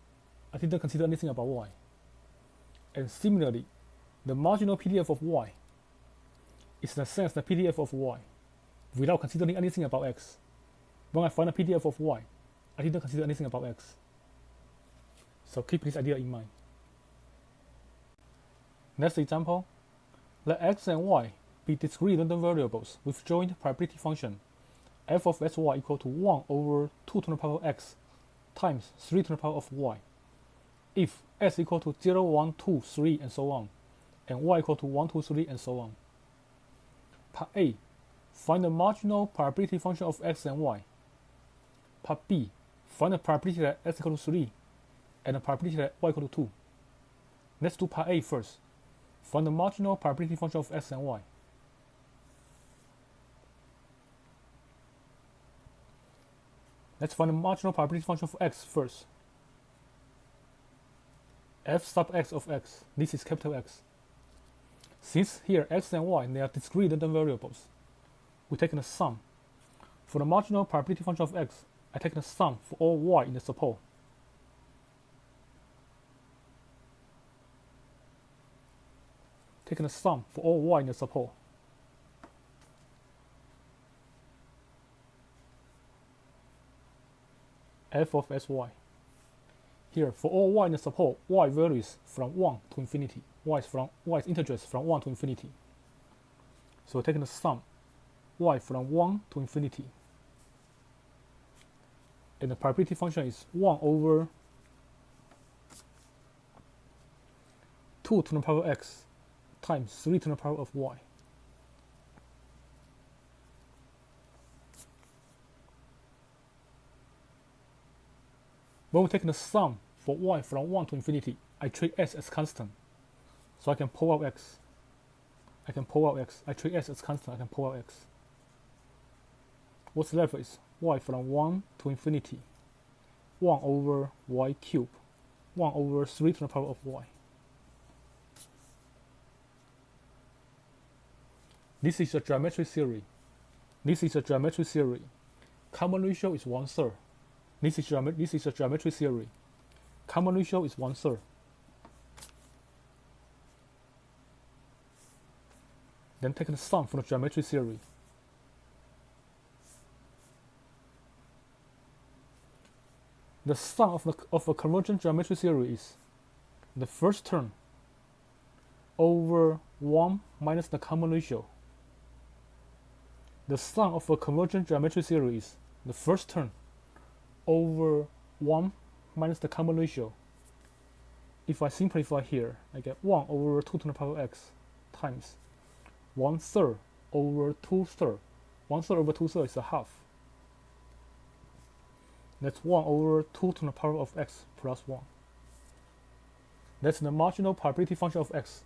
I didn't consider anything about y. And similarly, the marginal PDF of y is the same as the PDF of y without considering anything about x. When I find the PDF of y, I didn't consider anything about x. So keep this idea in mind. Next example, let x and y be discrete random variables with joint probability function f of sy equal to 1 over 2 to the power of x times 3 to the power of y. If s equal to 0, 1, 2, 3, and so on, and y equal to 1, 2, 3, and so on. Part A, find the marginal probability function of x and y. Part B, find the probability that s equal to 3 and the probability that y equal to 2. Let's do part A first. Find the marginal probability function of x and y. Let's find the marginal probability function for x first. F sub x of x, this is capital X. Since here x and y, they are discrete random variables, we take the sum. For the marginal probability function of x, I take the sum for all y in the support. Taking the sum for all y in the support. F of sy. Here, for all y in the support, y varies from 1 to infinity. Y is integers from 1 to infinity. So taking the sum, y from 1 to infinity. And the probability function is 1 over 2 to the power of x times 3 to the power of y. When we take the sum for y from 1 to infinity, I treat s as constant. So I can pull out x. I treat s as constant, I can pull out x. What's left is y from 1 to infinity. 1 over y cubed. 1 over 3 to the power of y. This is a geometric theory. Common ratio is 1/3. This is a geometric theory. Common ratio is 1/3. Then take the sum from the geometric theory. The sum of a convergent geometric theory is the first term over 1 minus the common ratio. The sum of a convergent geometric theory is the first term over 1 minus the common ratio. If I simplify here, I get 1 over 2 to the power of x times 1/3 over 2/3. 1/3 over 2/3 is a half. That's 1 over 2 to the power of x plus 1. That's the marginal probability function of x.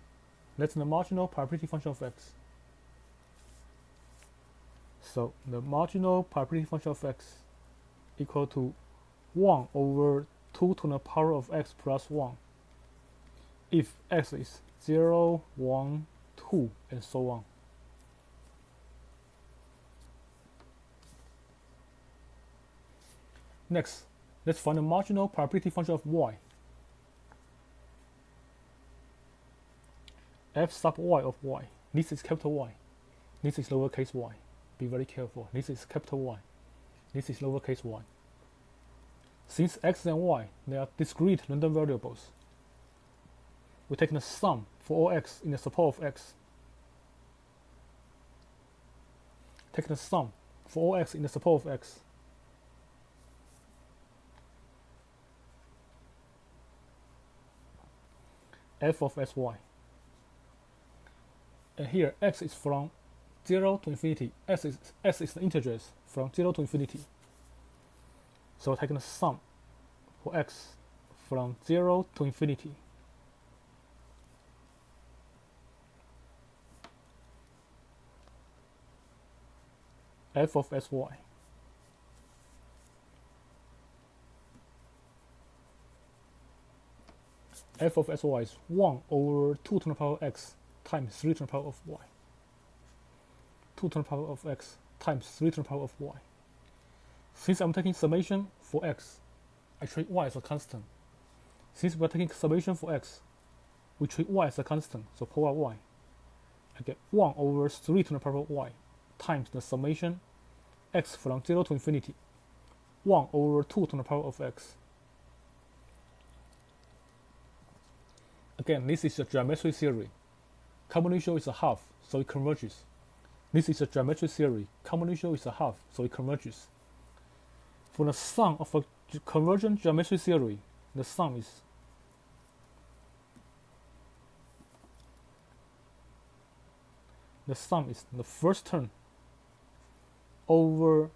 So the marginal probability function of x equal to 1 over 2 to the power of x plus 1 if x is 0, 1, 2, and so on. Next, let's find the marginal probability function of y. F sub y of y. This is capital Y. This is lowercase y. Be very careful. This is capital Y. This is lowercase y. Since x and y, they are discrete random variables, we take the sum for all x in the support of x. Take the sum for all x in the support of x. F of sy. And here x is from 0 to infinity. S is the integers from 0 to infinity. So taking the sum for x from 0 to infinity. F of sy. F of sy is 1 over 2 to the power of x times 3 to the power of y. 2 to the power of x times 3 to the power of y. Since I'm taking summation for x, I treat y as a constant. Since we're taking summation for x, we treat y as a constant, so pull out y. I get 1 over 3 to the power of y times the summation x from 0 to infinity. 1 over 2 to the power of x. Again, this is a geometric theory. common ratio is a half, so it converges. This is a geometric theory. Common ratio is a half, so it converges. For the sum of a convergent geometric theory, the sum is the first term over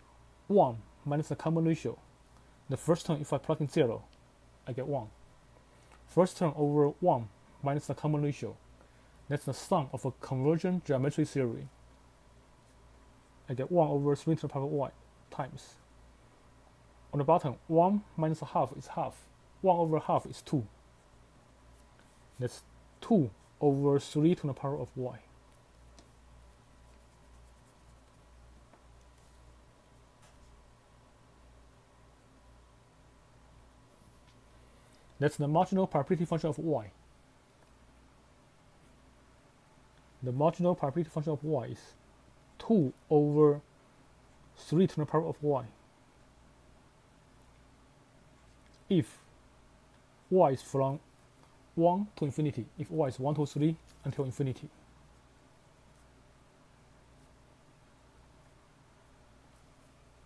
1 minus the common ratio. The first term, if I plug in 0, I get 1. First term over 1 minus the common ratio. That's the sum of a convergent geometric theory. I get 1 over 3 to the power y times. On the bottom, 1 minus a half is half. 1 over half is 2. That's 2 over 3 to the power of y. That's the marginal probability function of y. The marginal probability function of y is 2 over 3 to the power of y. If y is from 1 to infinity, if y is 1 to 3 until infinity.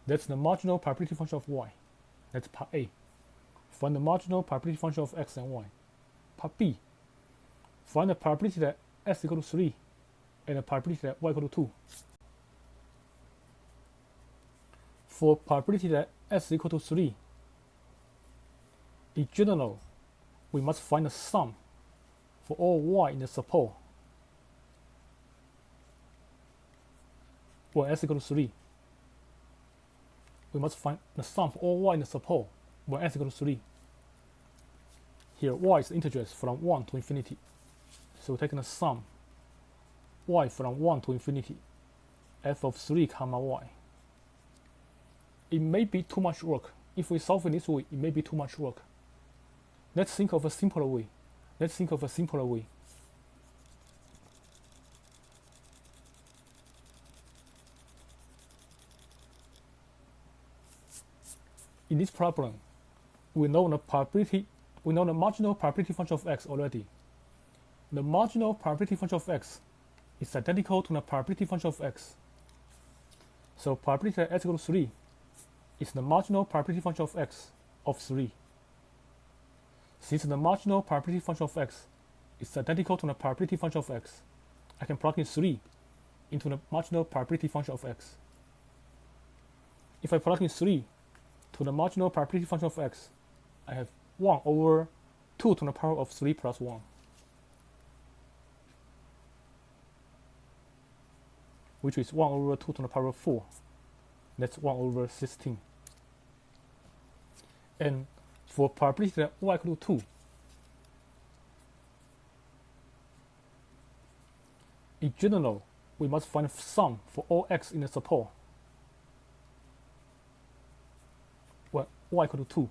That's the marginal probability function of y. That's part A. Find the marginal probability function of x and y. Part B. Find the probability that s equal to 3 and the probability that y equal to 2. For probability that s equal to 3, in general, we must find the sum for all y in the support when s equal to 3. We must find the sum for all y in the support when s equal to 3. Here, y is integers from 1 to infinity. So we're taking the sum y from 1 to infinity, f of 3 comma y. It may be too much work. If we solve it this way, it may be too much work. Let's think of a simpler way. In this problem, we know the marginal probability function of x already. The marginal probability function of x is identical to the probability function of x. So probability that s equals to 3 is the marginal probability function of x of 3. Since the marginal probability function of x is identical to the probability function of x, I can plug in 3 into the marginal probability function of x. If I plug in 3 to the marginal probability function of x, I have 1 over 2 to the power of 3 plus 1. Which is 1 over 2 to the power of 4. That's 1 over 16. And for probability that y equal to 2, in general, we must find a sum for all x in the support when y equal to 2.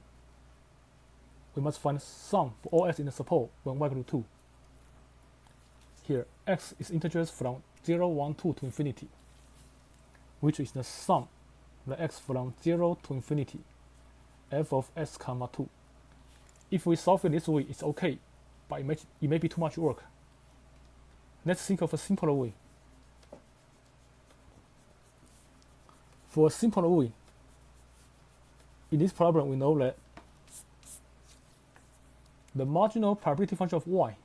We must find a sum for all x in the support when y equal to 2. Here, x is integers from 0, 1, 2 to infinity, which is the sum, the x from 0 to infinity, f of s comma 2. If we solve it this way, it's okay, but it may be too much work. Let's think of a simpler way. For a simpler way, in this problem we know that the marginal probability function of y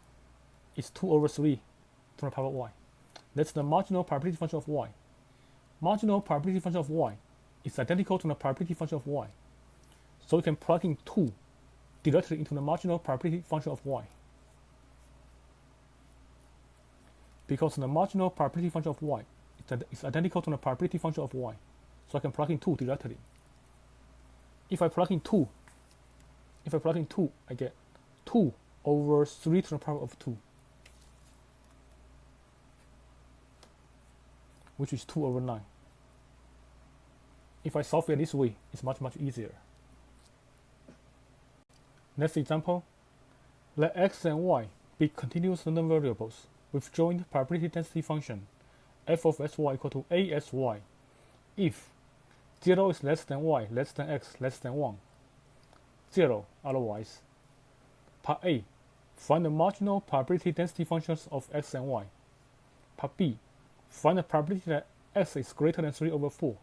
is 2 over 3 to the power of y. That's the marginal probability function of y. Marginal probability function of y is identical to the probability function of y. So we can plug in 2 directly into the marginal probability function of y. Because the marginal probability function of y is identical to the probability function of y. So I can plug in 2 directly. If I plug in 2, I get 2 over 3 to the power of 2. Which is 2 over 9. If I solve it this way, it's much easier. Next example, let x and y be continuous random variables with joint probability density function f of sy equal to a s y if 0 is less than y less than x less than 1, 0 otherwise. Part A, find the marginal probability density functions of x and y. Part B, find the probability that x is greater than 3 over 4,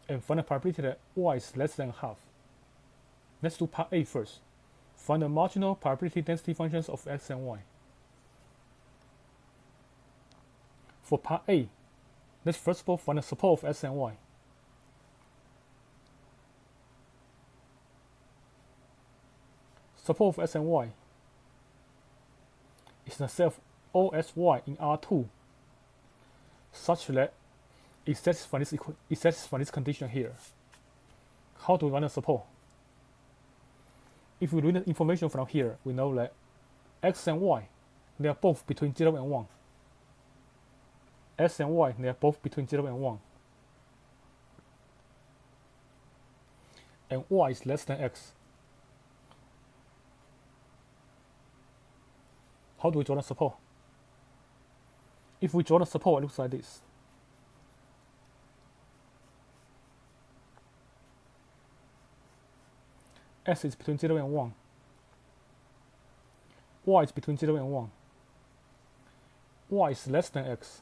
and find the probability that y is less than half. Let's do part A first. Find the marginal probability density functions of x and y. For part A, let's first of all find the support of x and y. Support of x and y is the set of all sy in R2 such that it satisfies this condition here. How do we find the support? If we read the information from here, we know that x and y, they are both between 0 and 1. X and y, they are both between 0 and 1. And y is less than x. How do we draw the support? If we draw the support, it looks like this. X is between 0 and 1. Y is between 0 and 1. Y is less than x.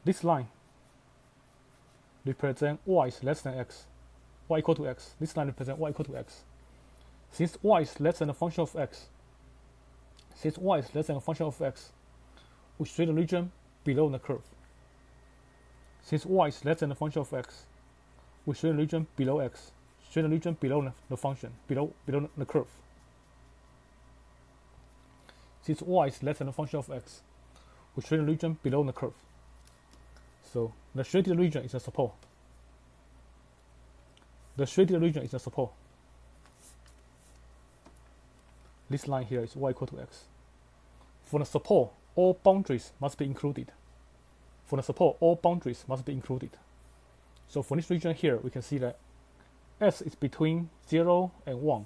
This line represents y is less than x. Y equal to x. This line represents y equal to x. Since y is less than a function of x, we should the region below the curve. Since y is less than a function of x, we should the region below x, the region below the function, below the curve. Since y is less than a function of x, we should the region below the curve. So the shaded region is the support. The shaded region is the support. This line here is y equal to x. For the support, all boundaries must be included. For the support, all boundaries must be included. So for this region here, we can see that s is between 0 and 1.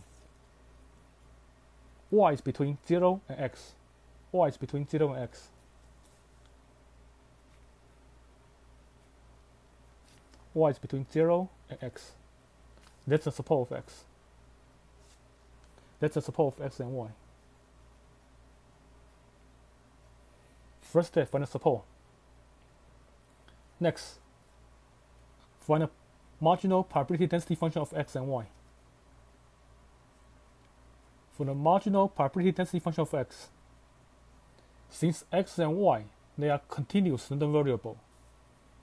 Y is between 0 and x. Y is between 0 and x. Y is between 0 and x. That's the support of x. That's the support of x and y. First step, find the support. Next, find a marginal probability density function of x and y. For the marginal probability density function of x, since x and y, they are continuous random variable,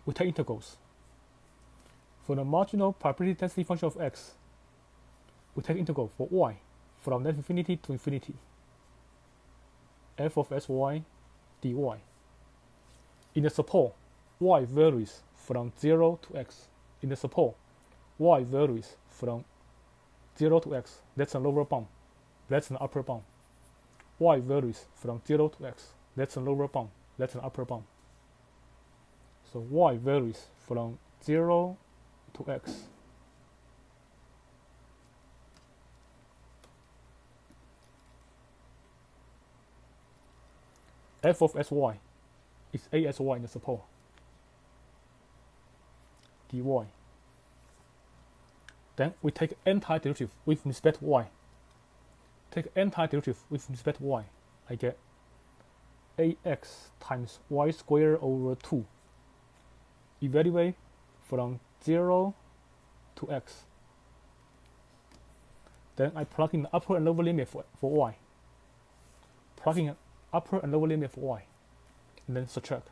we take integrals. For the marginal probability density function of x, we take integral for y from net infinity to infinity. F of sy dy. In the support, y varies from 0 to x. In the support, y varies from 0 to x. That's a lower bound. That's an upper bound. Y varies from 0 to x. That's a lower bound. That's an upper bound. So y varies from 0 to x. F of sy is asy in the support. dy. Then we take antiderivative with respect to y. Take antiderivative with respect to y. I get ax times y squared over 2. Evaluate from 0 to x. Then I plug in the upper and lower limit for y. Plug in upper and lower limit for y, and then subtract.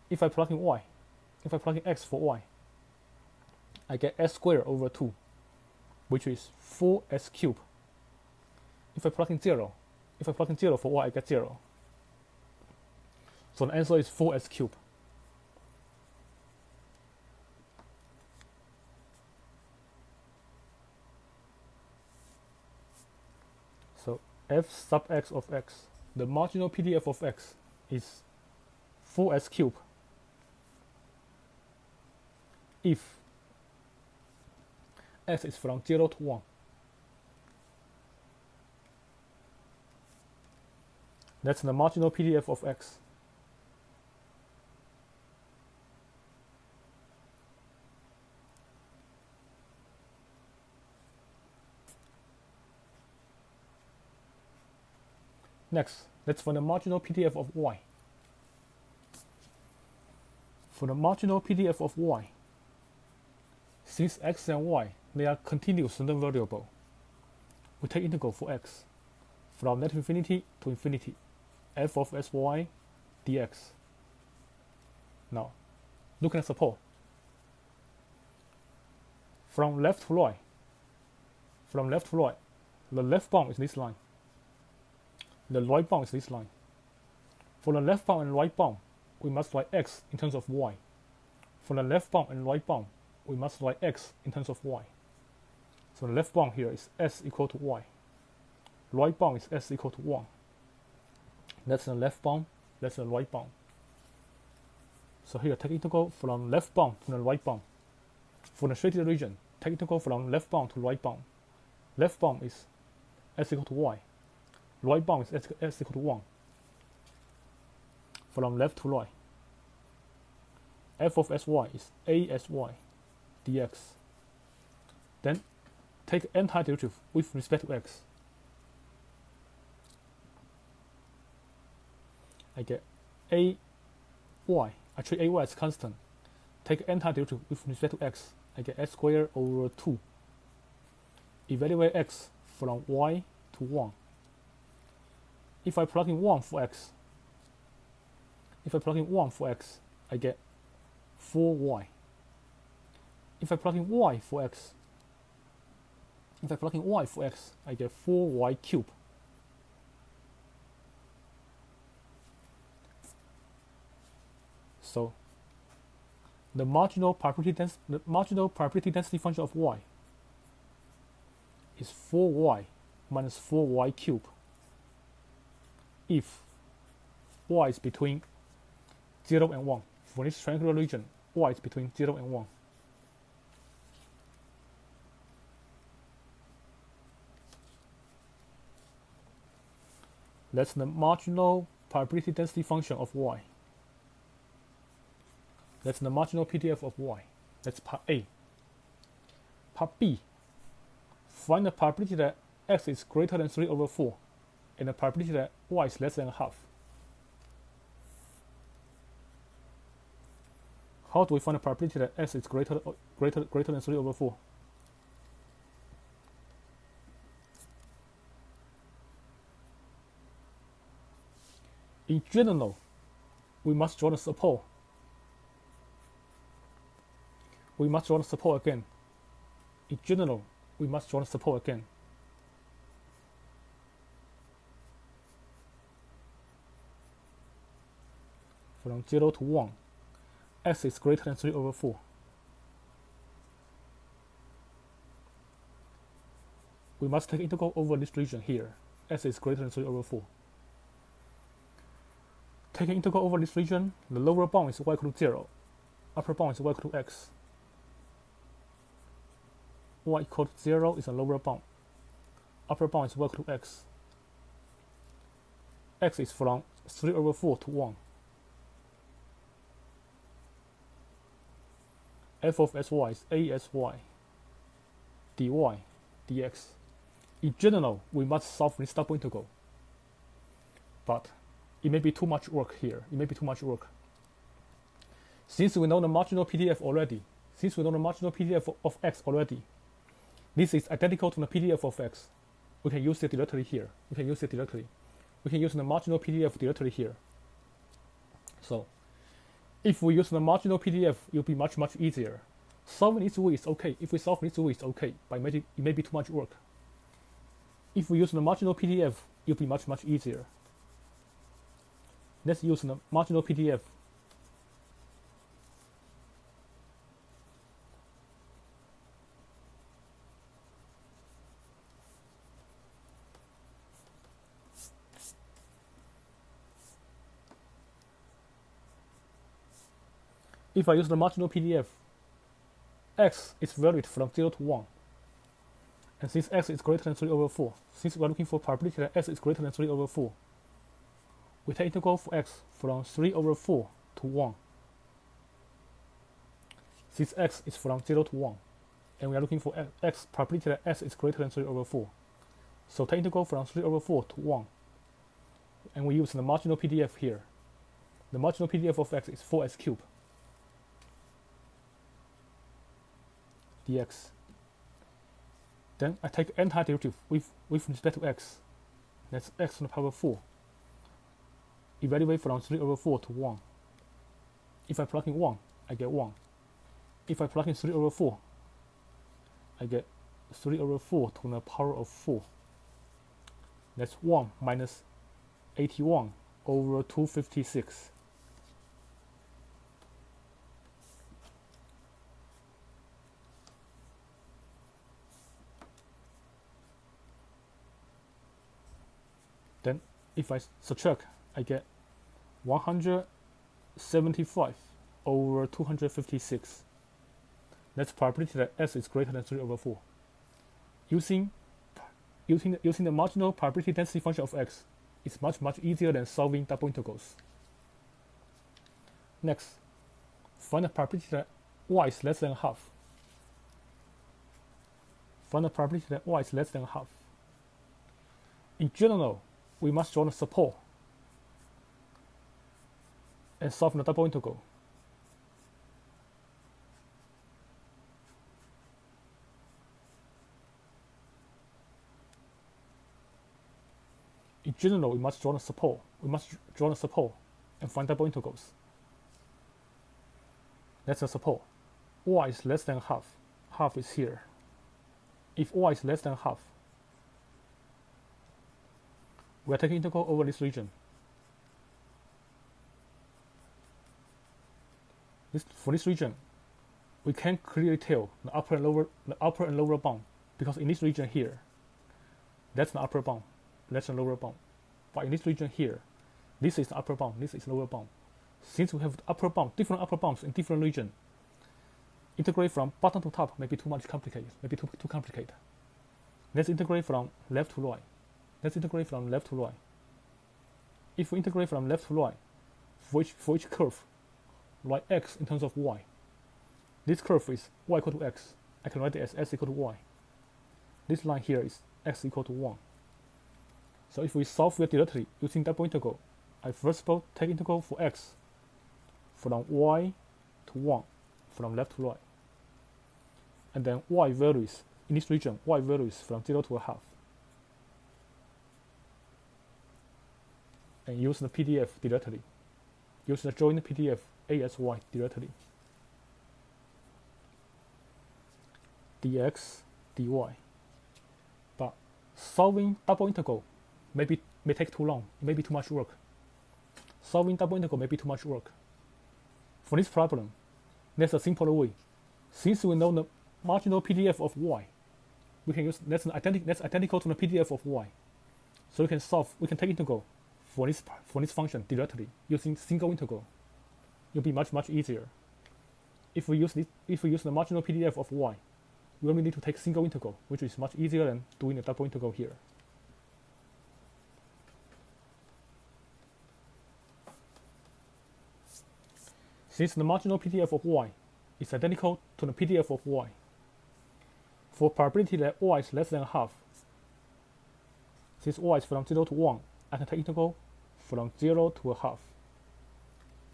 If I plug in x for y, I get s squared over 2, which is 4s cubed. If I plug in 0 for y, I get 0. So the answer is 4s cubed. So f sub x of x, the marginal PDF of x, is 4s cubed if s is from 0 to 1. That's the marginal PDF of x. Next, let's find the marginal PDF of y. For the marginal PDF of y, since x and y, they are continuous random variable, we take integral for x from negative infinity to infinity, f of sy dx. Now, look at support. From left to right, the left bound is this line. The right bound is this line. For the left bound and right bound, we must write x in terms of y. For the left bound and right bound, we must write x in terms of y. So the left bound here is s equal to y. Right bound is s equal to 1. That's the left bound, that's the right bound. So here, take integral from left bound to the right bound. For the shaded region, take integral from left bound to right bound. Left bound is s equal to y. Right bound is s equal to 1. From left to right, f of sy is a sy dx. Then take antiderivative with respect to x. I get ay. I treat ay as constant. Take antiderivative with respect to x. I get x squared over 2. Evaluate x from y to 1. If I plug in 1 for x, I get 4y. If I plug in y for x, I get 4y cubed. So the marginal probability density function of y is 4y minus 4y cubed if y is between 0 and 1. For this triangular region, y is between 0 and 1. That's the marginal probability density function of y. That's the marginal PDF of y. That's part A. Part B. Find the probability that x is greater than 3 over 4 and the probability that y is less than half. How do we find the probability that x is greater than 3 over 4? In general, we must draw the support. Again. In general, we must draw the support again. From 0 to 1, x is greater than 3 over 4. We must take integral over this region here. S is greater than 3 over 4. Taking integral over this region, the lower bound is y equal to 0. Upper bound is y equal to x. Y equal to 0 is a lower bound. Upper bound is y equal to x. X is from 3 over 4 to 1. F of sy is a sy dy dx. In general, we must solve this double integral. But it may be too much work here. Since we know the marginal PDF already, of x already, this is identical to the PDF of x. We can use it directly here. We can use the marginal PDF directly here. So, if we use the marginal PDF, it will be much easier. Solving this way is okay. If we solve this way, it's okay. But it may be too much work. If we use the marginal PDF, it will be much easier. Let's use the marginal PDF. If I use the marginal PDF, x is valued from 0 to 1. And since x is greater than 3 over 4, since we are looking for probability that x is greater than 3 over 4, we take integral for x from 3 over 4 to 1. Since x is from 0 to 1, and we are looking for x probability that x is greater than 3 over 4. So take integral from 3 over 4 to 1. and we use the marginal PDF here. The marginal PDF of x is 4x cubed dx. Then I take antiderivative with respect to x. That's x to the power 4. Evaluate from 3/4 to 1. If I plug in 1, I get 1. If I plug in 3/4, I get 3/4 to the power of 4. That's 1 minus 81 over 256. Then if I subtract, I get 175 over 256. That's probability that s is greater than 3/4. Using the marginal probability density function of x is much easier than solving double integrals. Next, find the probability that y is less than half. Find the probability that y is less than half. In general, we must draw the support and solve the double integral. In general, we must draw the support. We must draw the support and find double integrals. That's the support. Y is less than half. Half is here. If y is less than half, we are taking integral over this region. For this region, we can clearly tell the upper and lower bound, because in this region here, that's the upper bound, that's the lower bound. But in this region here, this is the upper bound, this is lower bound. Since we have the upper bound, different upper bounds in different region, integrate from bottom to top may be too complicated. Let's integrate from left to right. If we integrate from left to right, for each curve, write x in terms of y. This curve is y equal to x. I can write it as s equal to y. This line here is x equal to 1. So if we solve it directly using double integral, I first of all take integral for x from y to 1, from left to right. And then y values, in this region, y values from 0 to a half. And use the PDF directly. Use the joint PDF ASY directly. dx, dy. But solving double integral may take too long. It may be too much work. Solving double integral may be too much work. For this problem, there's a simpler way. Since we know the marginal PDF of y, we can use that's identical to the PDF of y. So we can take integral for this function directly using single integral. It'll be much easier. If we use the marginal PDF of y, we only need to take single integral, which is much easier than doing a double integral here. Since the marginal PDF of y is identical to the PDF of y, for probability that y is less than half, since y is from 0 to 1, I can take integral from 0 to a half.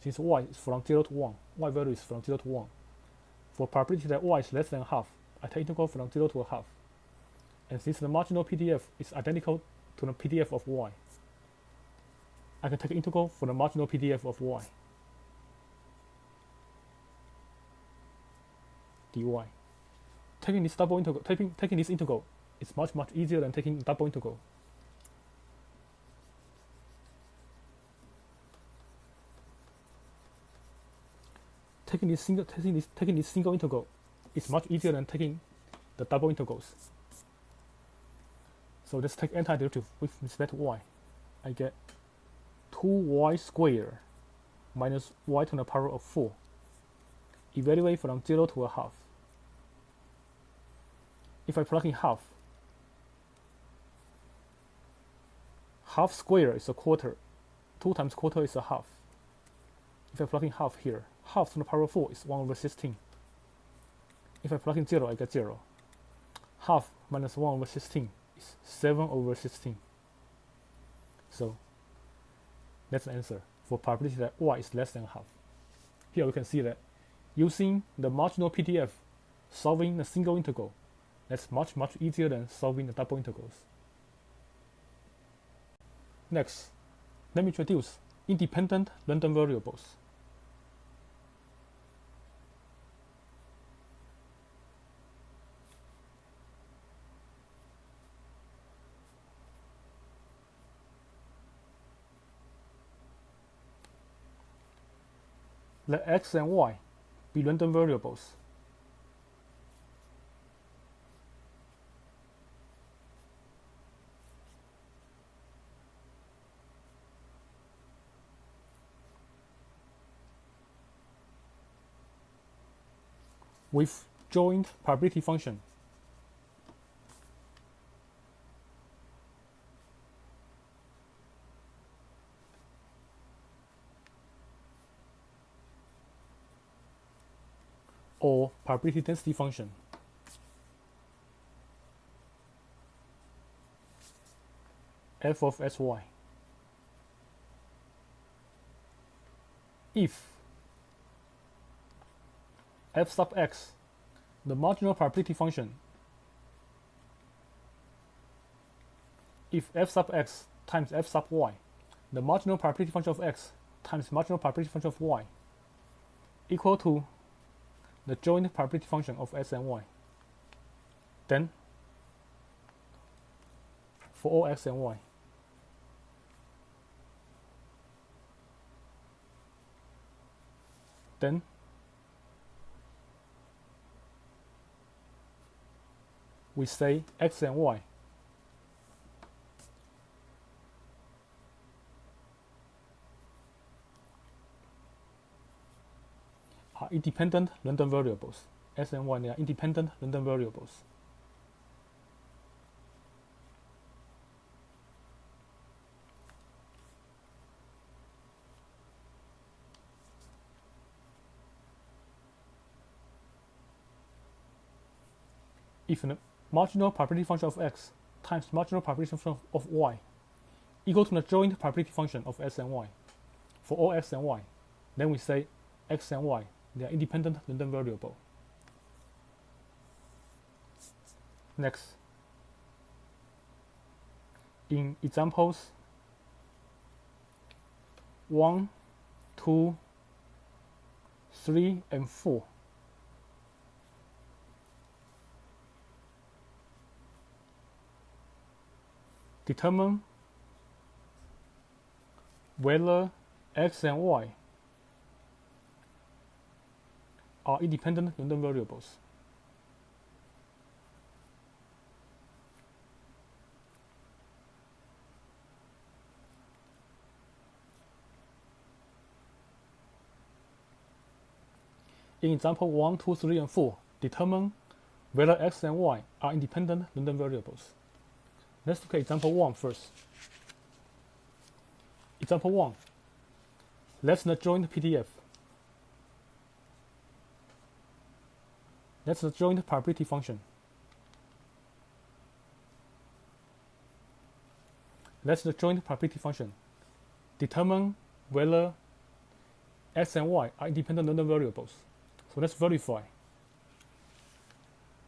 Since y is from 0 to 1, y value is from 0 to 1. For probability that y is less than half, I take integral from 0 to a half. And since the marginal PDF is identical to the PDF of y, I can take integral for the marginal PDF of y. dy. Taking this integral is much easier than taking double integral. Taking this single integral is much easier than taking the double integrals. So let's take antiderivative with respect to y. I get 2y squared minus y to the power of 4. Evaluate from 0 to a half. If I plug in half squared is a quarter. 2 times quarter is a half. If I plug in half here, half to the power of 4 is 1 over 16. If I plug in 0, I get 0. Half minus 1 over 16 is 7 over 16. So That's the answer for probability that y is less than half. Here we can see that using the marginal PDF, solving a single integral, that's much easier than solving the double integrals. Next, let me introduce independent random variables. Let x and y be random variables. With joint probability function. Or probability density function. F of sy. If f sub x, the marginal probability function, if f sub x times f sub y, the marginal probability function of x times marginal probability function of y, equal to the joint probability function of x and y, then for all x and y, then we say x and y are independent random variables. X and y, they are independent random variables. If the marginal probability function of x times marginal probability function of y equal to the joint probability function of x and y for all x and y, then we say x and y, they are independent random variable. Next, in examples 1, 2, 3, and 4, determine whether x and y are independent random variables. In example 1, 2, 3, and 4, determine whether x and y are independent random variables. Let's look at example 1 first. Example 1. Let's not join the PDF. Let's not join the probability function. Let's not join the probability function. Determine whether x and y are independent random variables. So let's verify.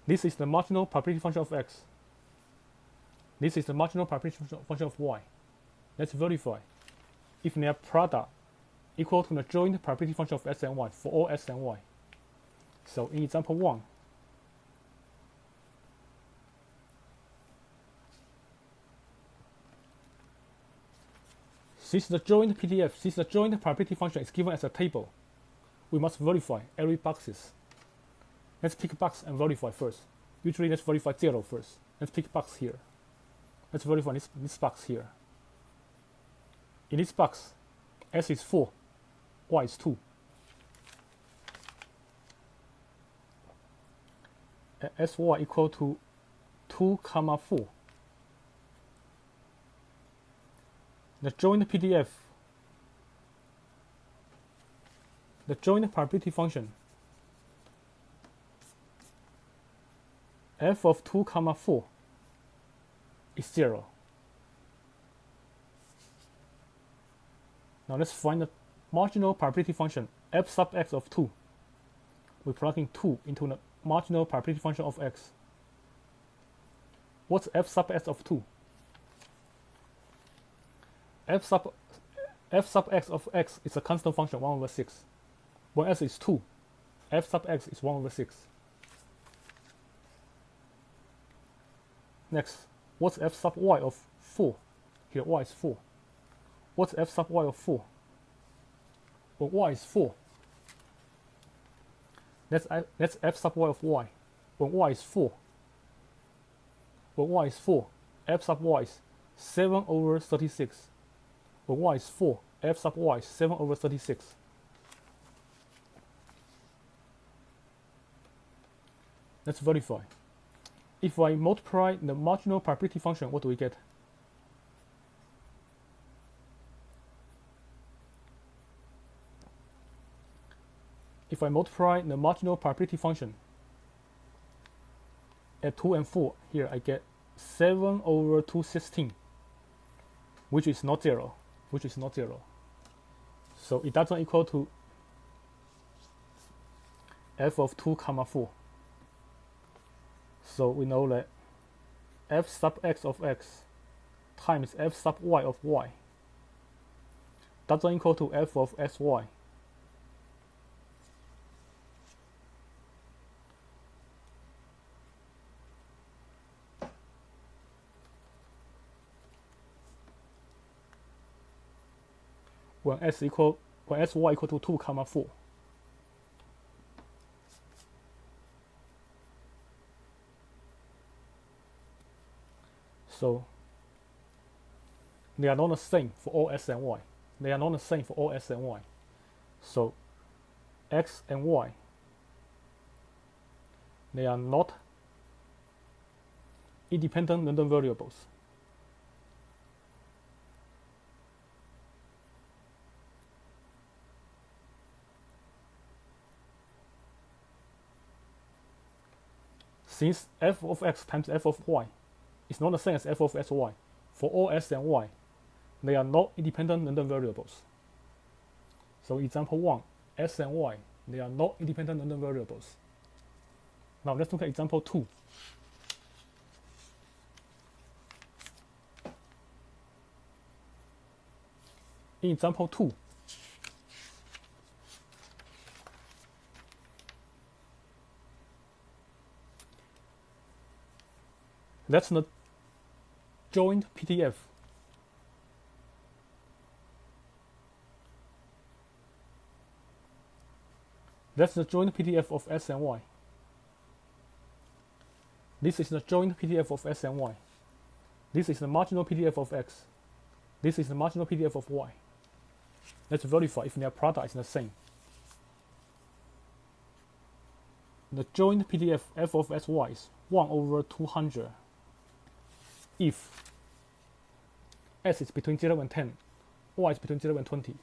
This is the marginal probability function of x. This is the marginal probability function of y. Let's verify if their product equal to the joint probability function of x and y for all x and y. So in example 1, since the joint PDF, since the joint probability function is given as a table, we must verify every boxes. Let's pick a box and verify first. Usually let's verify 0 first. Let's pick a box here. Let's verify this box here. In this box, x is 4, y is 2. Sy equal to 2, 4. The joint PDF, the joint probability function, f of 2, 4 is 0. Now let's find the marginal probability function f sub x of 2. We're plugging 2 into the marginal probability function of x. What's f sub x of 2? f sub x of x is a constant function 1 over 6. When s is 2, f sub x is 1 over 6. Next, what's f sub y of 4? Here y is 4. What's f sub y of 4? Well, y is 4. That's f sub y of y. When y is 4. When y is 4, f sub y is 7 over 36. When y is 4, f sub y is 7 over 36. Let's verify. If I multiply the marginal probability function, what do we get? If I multiply the marginal probability function at 2 and 4, here I get 7 over 216, which is not 0, So it doesn't equal to f of 2 comma 4. So we know that f sub x of x times f sub y of y doesn't equal to f of sy. When sy equal to 2 comma 4. So they are not the same for all s and y. So x and y, they are not independent random variables. Since f of x times f of y is not the same as f of sy, for all s and y, they are not independent random variables. So example 1, s and y, they are not independent random variables. Now let's look at example 2. In example 2, that's the joint PDF. That's the joint PDF of S and Y. This is the joint PDF of S and Y. This is the marginal PDF of X. This is the marginal PDF of Y. Let's verify if their product is the same. The joint PDF f of sy is 1 over 200 if s is between 0 and 10, y is between 0 and 20.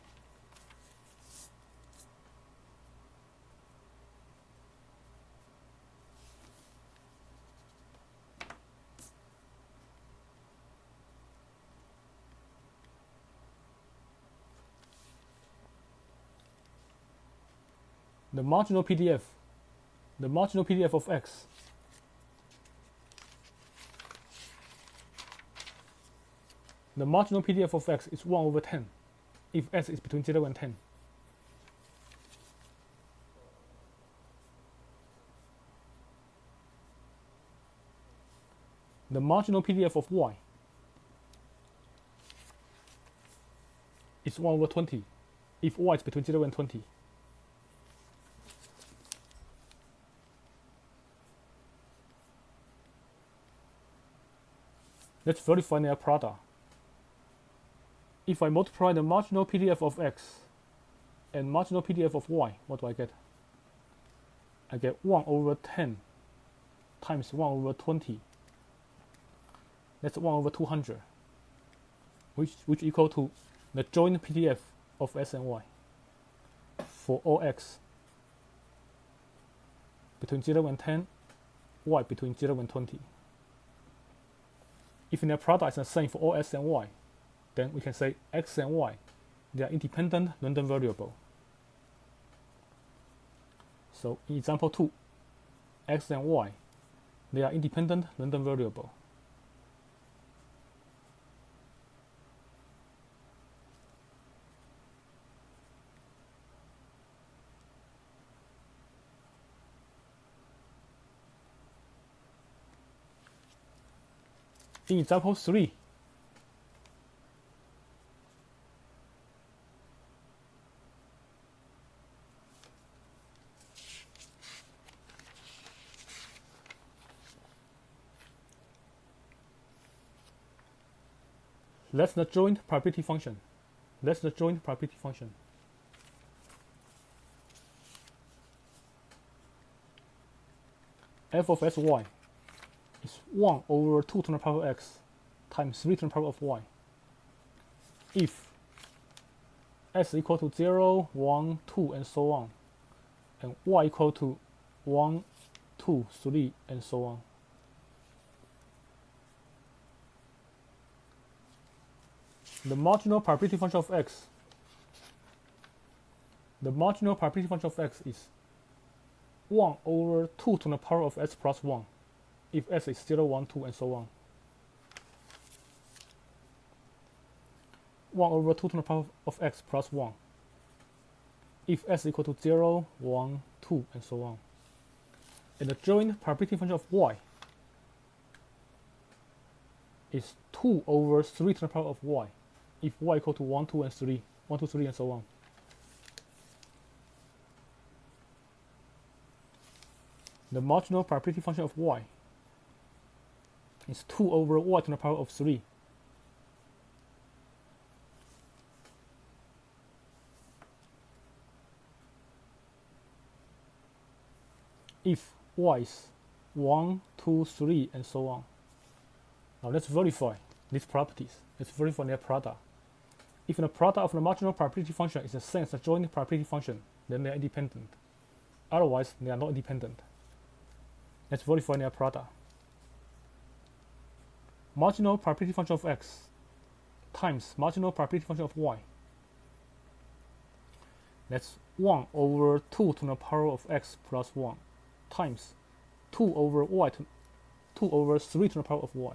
The marginal PDF of x the marginal PDF of x is 1 over 10 if s is between 0 and 10. The marginal PDF of y is 1 over 20 if y is between 0 and 20. Let's verify their product. If I multiply the marginal PDF of x and marginal PDF of y, what do I get? I get 1 over 10 times 1 over 20. That's 1 over 200, which equal to the joint PDF of s and y for all x between 0 and 10, y between 0 and 20. If their product is the same for all s and y, then we can say x and y, they are independent random variable. So in example 2, x and y, they are independent random variable. In example 3, that's the joint probability function. That's the joint probability function. F of sy is 1 over 2 to the power of x times 3 to the power of y. If s equal to 0, 1, 2, and so on, and y equal to 1, 2, 3, and so on. The marginal probability function of x, is 1 over 2 to the power of s plus 1, if s is 0, 1, 2, and so on. 1 over 2 to the power of x plus 1, if s equal to 0, 1, 2, and so on. And the joint probability function of y is 2 over 3 to the power of y, if y equal to 1, 2, and 3, 1, 2, 3, and so on. The marginal probability function of y is 2 over y to the power of 3. If y is 1, 2, 3, and so on. Now let's verify these properties. Let's verify their product. If the product of the marginal probability function is the same as the joint probability function, then they are independent. Otherwise, they are not independent. Let's verify their product. Marginal probability function of x times marginal probability function of y. That's 1 over 2 to the power of x plus 1 times 2 over 3 to the power of y.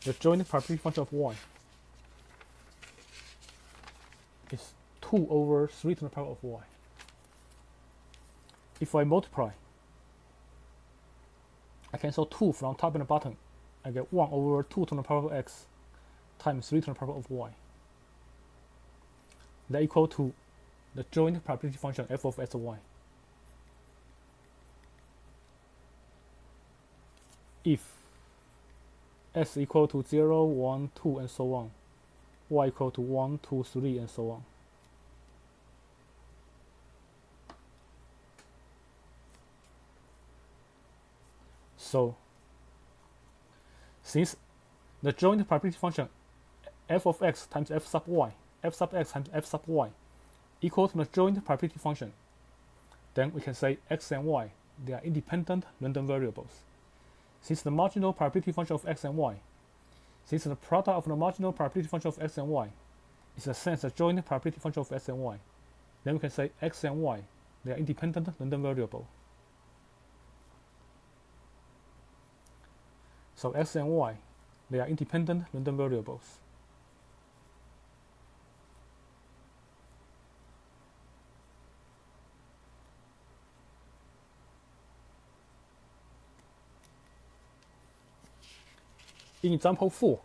The joint probability function of y is 2 over 3 to the power of y. If I multiply, I cancel 2 from top and the bottom. I get 1 over 2 to the power of x times 3 to the power of y. That equal to the joint probability function f of sy. If s equal to 0, 1, 2, and so on, y equal to 1, 2, 3, and so on. So, since the joint probability function f of x times f sub y, f sub x times f sub y equal to the joint probability function, then we can say x and y, they are independent random variables. Since the marginal probability function of x and y, since the product of the marginal probability function of x and y is the same as the joint probability function of x and y, then we can say x and y, they are independent random variable. So x and y, they are independent random variables. In example 4,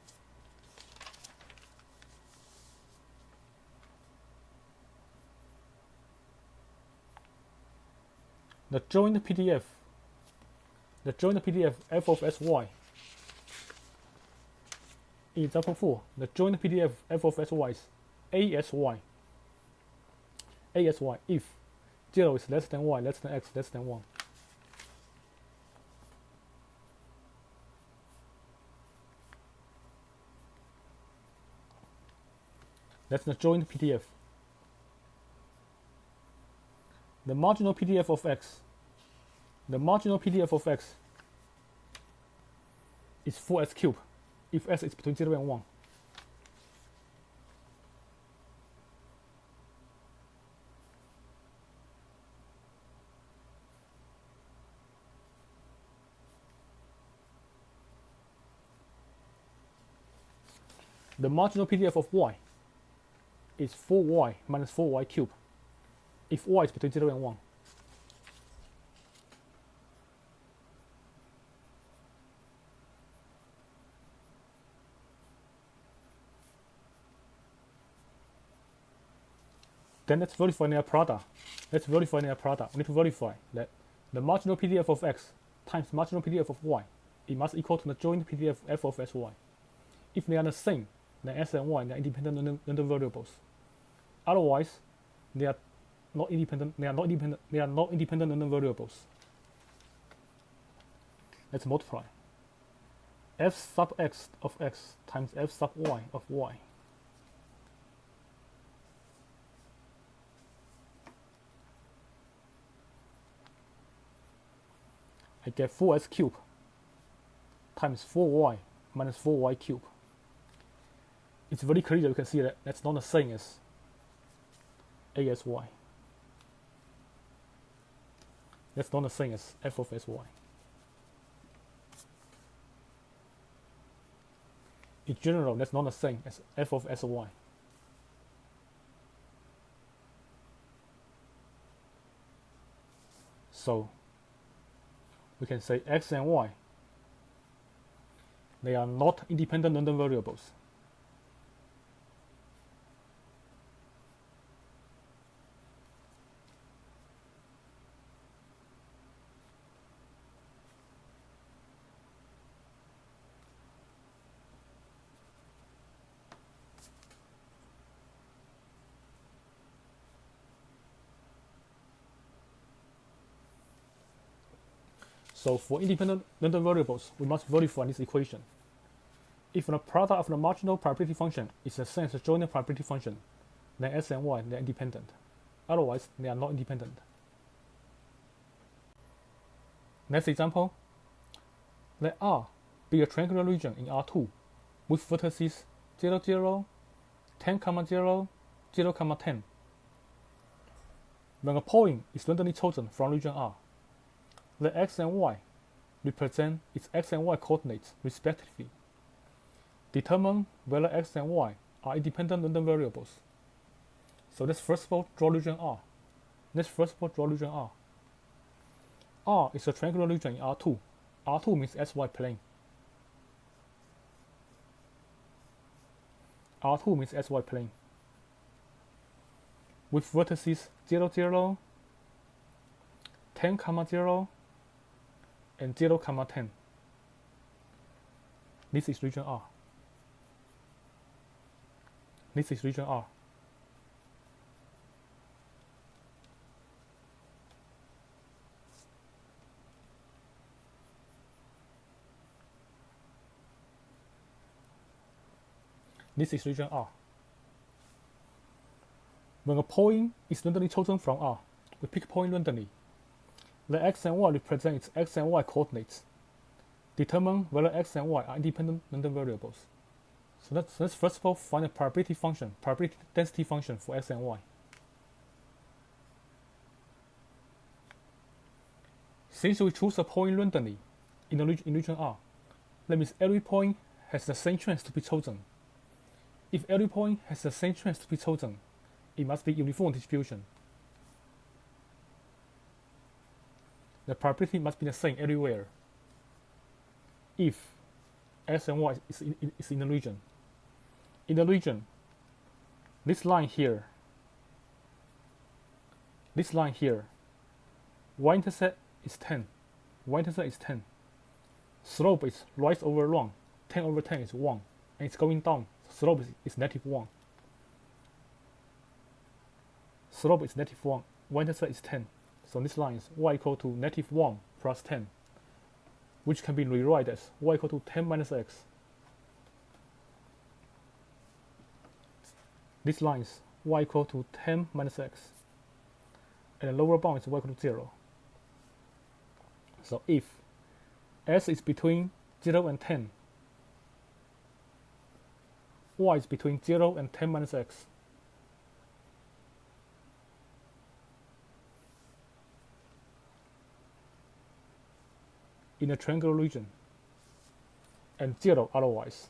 the joint PDF f of sy. In example 4, the joint PDF f of sy is asy if 0 is less than y, less than x, less than 1. That's the joint PDF. The marginal PDF of x the marginal PDF of x is 4x cubed if s is between 0 and 1. The marginal PDF of y is 4y minus 4y cubed if y is between 0 and 1. Then let's verify near product. We need to verify that the marginal PDF of x times marginal PDF of y, it must equal to the joint PDF f of sy. If they are the same, then s and y, they are independent random variables. Otherwise, they are not independent random variables. Let's multiply. F sub x of x times f sub y of y. I get 4x cubed times 4y minus 4y cubed. It's very clear, you can see that that's not the same as a s y. That's not the same as f of sy. In general, that's not the same as f of sy. So we can say x and y, they are not independent random variables. So for independent random variables, we must verify this equation. If the product of the marginal probability function is the same as the joint probability function, then s and y, they are independent. Otherwise, they are not independent. Next example, let R be a triangular region in R2 with vertices 0, 0, 10, 0, 0, 10. When a point is randomly chosen from region R, let x and y represent its x and y coordinates respectively. Determine whether x and y are independent random variables. So let's first of all draw region R. R is a triangular region in R2. R2 means xy plane. R2 means xy plane. With vertices 0, 0, 10, 0, and 0, 10. This is region R. This is region R. This is region R. When a point is randomly chosen from R, we pick a point randomly. Let x and y represent its x and y coordinates. Determine whether x and y are independent random variables. So let's first of all find a probability density function for x and y. Since we choose a point randomly in region R, that means every point has the same chance to be chosen. If every point has the same chance to be chosen, it must be uniform distribution. The probability must be the same everywhere if x and y is in the region. In the region, this line here, y-intercept is 10. Y-intercept is 10. Slope is rise over long. 10 over 10 is 1. And it's going down. Slope is negative 1. Slope is negative 1. Y-intercept is 10. So this line is y equal to negative 1 plus 10, which can be rewritten as y equal to 10 minus x. This line is y equal to 10 minus x. And the lower bound is y equal to 0. So if s is between 0 and 10, y is between 0 and 10 minus x, in a triangular region, and 0 otherwise.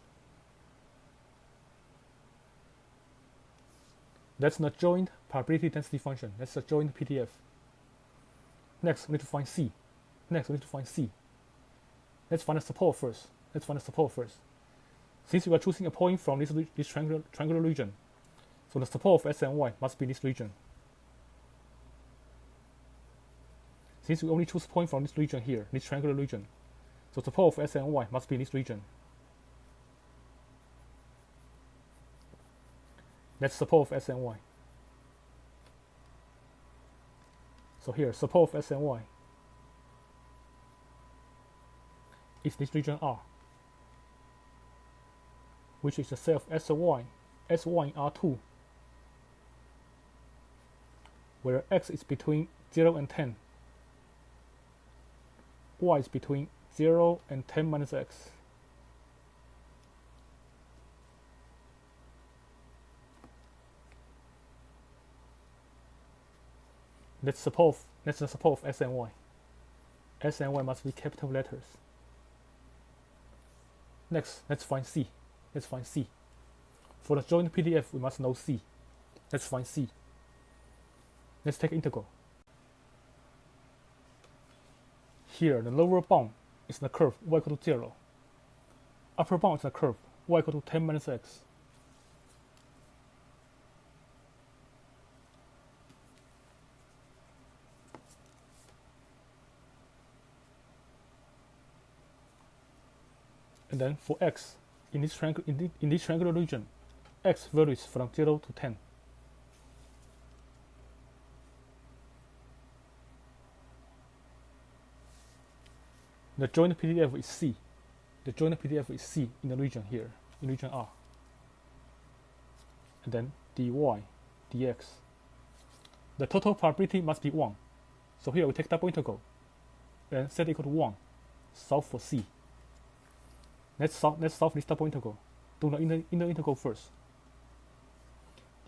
That's not joint probability density function. That's a joint PDF. Next, we need to find C. Let's find the support first. Since we are choosing a point from this triangular region, so the support of S and Y must be in this region. Since we only choose a point from this region here, this triangular region, so support of S and Y must be in this region. That's support of S and Y. So here, support of S and Y is this region R, which is the set of S1 in R2, where x is between 0 and 10, y is between 0 and 10 minus x. That's the support of S and Y. S and Y must be capital letters. Next, let's find C. For the joint PDF, we must know C. Let's find C. Let's take integral. Here, the lower bound is the curve y equal to 0. Upper bound is the curve y equal to 10 minus x. And then for x, in this triangular region, x varies from 0 to 10. The joint PDF is C. In the region here, in region R. And then dy, dx. The total probability must be 1. So here we take double integral and set equal to 1. Solve for C. Let's solve this double integral. Do the inner integral first.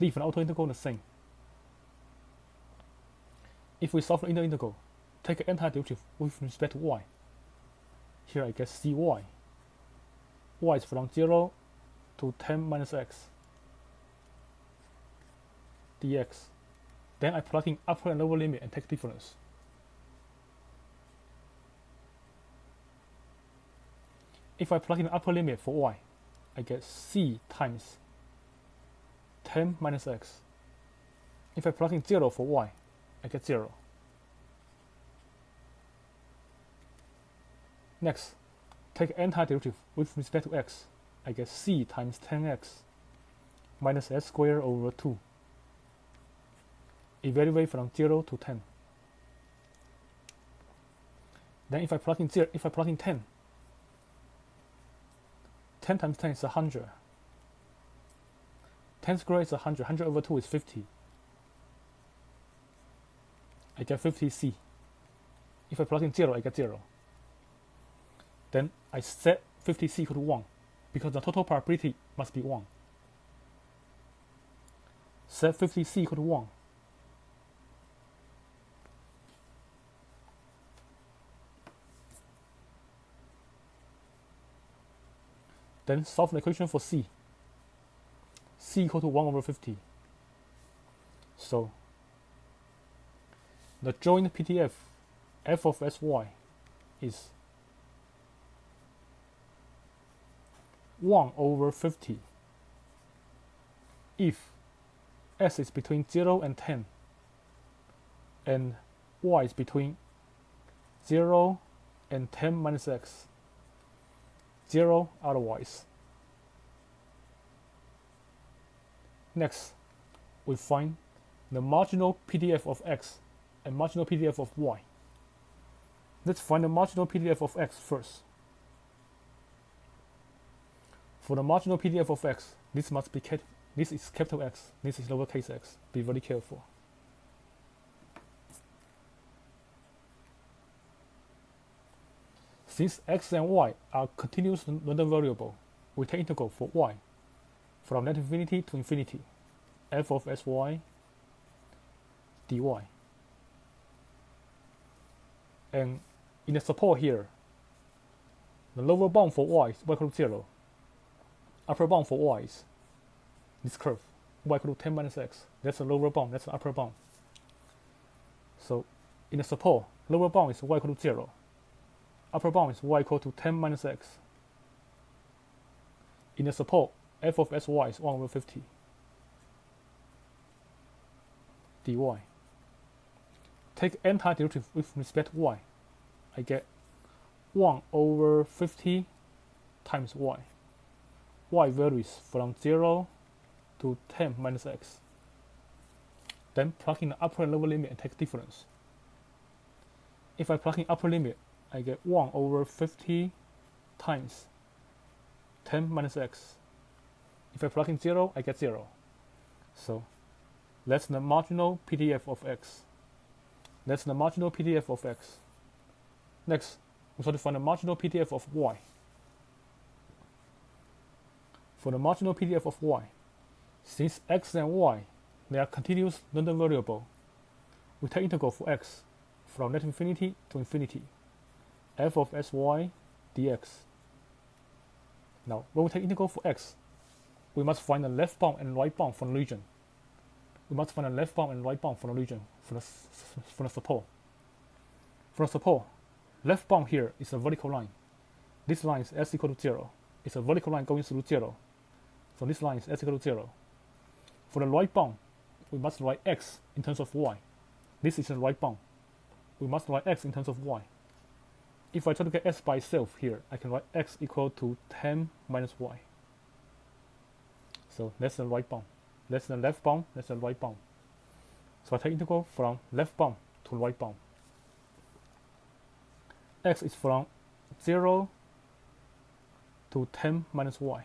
Leave an outer integral the same. If we solve the inner integral, take an antiderivative with respect to y. Here I get cy. Y is from 0 to 10 minus x dx. Then I plug in upper and lower limit and take difference. If I plug in the upper limit for y, I get c times 10 minus x. If I plug in 0 for y, I get 0. Next, take antiderivative with respect to x. I get c times 10x minus s squared over 2. Evaluate from 0 to 10. Then if I plug in 10, 10 times 10 is 100. 10 squared is 100. 100 over 2 is 50. I get 50c. If I plug in 0, I get 0. Then I set 50c equal to 1, because the total probability must be 1. Set 50c equal to 1. Then solve the equation for c. C equal to 1 over 50. So the joint PDF f of sy is 1 over 50 if s is between 0 and 10 and y is between 0 and 10 minus x. 0 otherwise. Next, we find the marginal PDF of x and marginal PDF of y. Let's find the marginal PDF of x first. For the marginal PDF of x, this is capital X, this is lowercase x. Be very careful. Since x and y are continuous random variable, we take integral for y from net infinity to infinity, f of sy dy. And in the support here, the lower bound for y is y equal to 0. Upper bound for y is this curve, y equal to 10 minus x. That's the lower bound, that's the upper bound. So in the support, lower bound is y equal to 0. Upper bound is y equal to 10 minus x. In the support, f of sy is 1 over 50 dy. Take antiderivative with respect to y. I get 1 over 50 times y. Y varies from 0 to 10 minus x. Then plug in the upper and lower limit and take difference. If I plug in upper limit, I get 1 over 50 times 10 minus x. If I plug in 0, I get 0. So that's the marginal PDF of x. That's the marginal PDF of x. Next, we try to find the marginal PDF of y. For the marginal PDF of y, since x and y, they are continuous random variable, we take integral for x from net infinity to infinity, f of sy dx. Now, when we take integral for x, we must find the left bound and right bound for the region. We must find the left bound and right bound for the region for the support. For the support, left bound here is a vertical line. This line is s equal to 0. It's a vertical line going through 0. So this line is s equal to 0. For the right bound, we must write x in terms of y. This is the right bound. We must write x in terms of y. If I try to get s by itself here, I can write x equal to 10 minus y. So that's the right bound. That's the left bound, that's the right bound. So I take integral from left bound to right bound. X is from 0 to 10 minus y.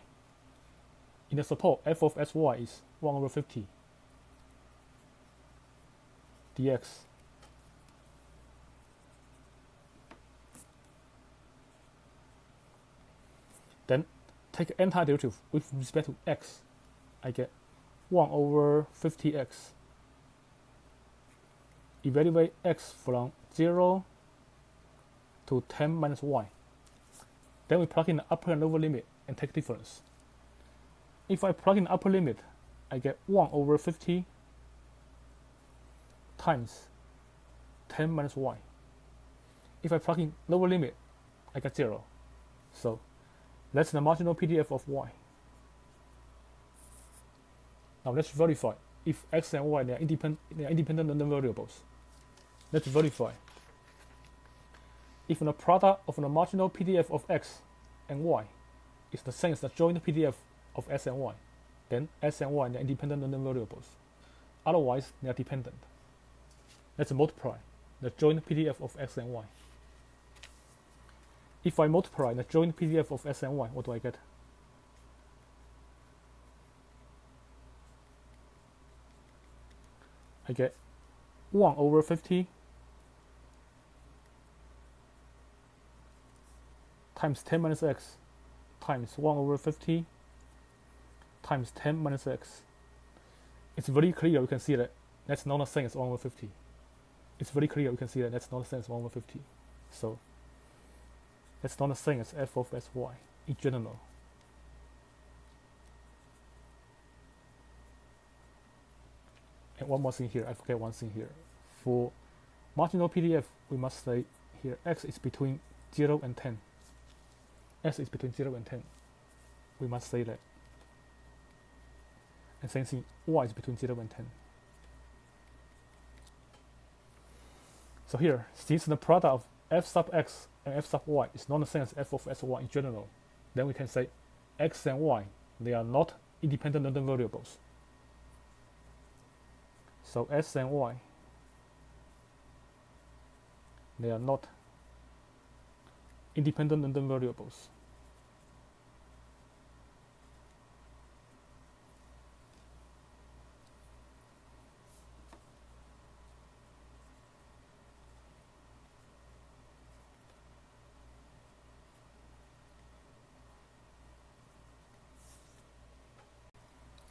In the support, f of sy is 1 over 50 dx. Then take antiderivative with respect to x. I get 1 over 50x. Evaluate x from 0 to 10 minus y. Then we plug in the upper and lower limit and take difference. If I plug in the upper limit, I get 1 over 50 times 10 minus y. If I plug in lower limit, I get 0. So that's the marginal PDF of y. Now let's verify if x and y they are independent random variables. Let's verify. If the product of the marginal PDF of x and y is the same as the joint PDF of s and y, then s and y they are independent random variables. Otherwise, they are dependent. Let's multiply the joint PDF of x and y. If I multiply the joint PDF of s and y, what do I get? I get 1 over 50 times 10 minus x times 1 over 50 times 10 minus x. It's very clear, you can see that that's not the same as 1 over 50. It's very clear, you can see that that's not the same as 1 over 50. So that's not the same as f of sy in general. And one more thing here, I forget one thing here. For marginal PDF, we must say here x is between 0 and 10. S is between 0 and 10. We must say that. And same thing, y is between 0 and 10. So here, since the product of f sub x and f sub y is not the same as f of sy in general, then we can say x and y, they are not independent random variables. So s and y, they are not independent random variables.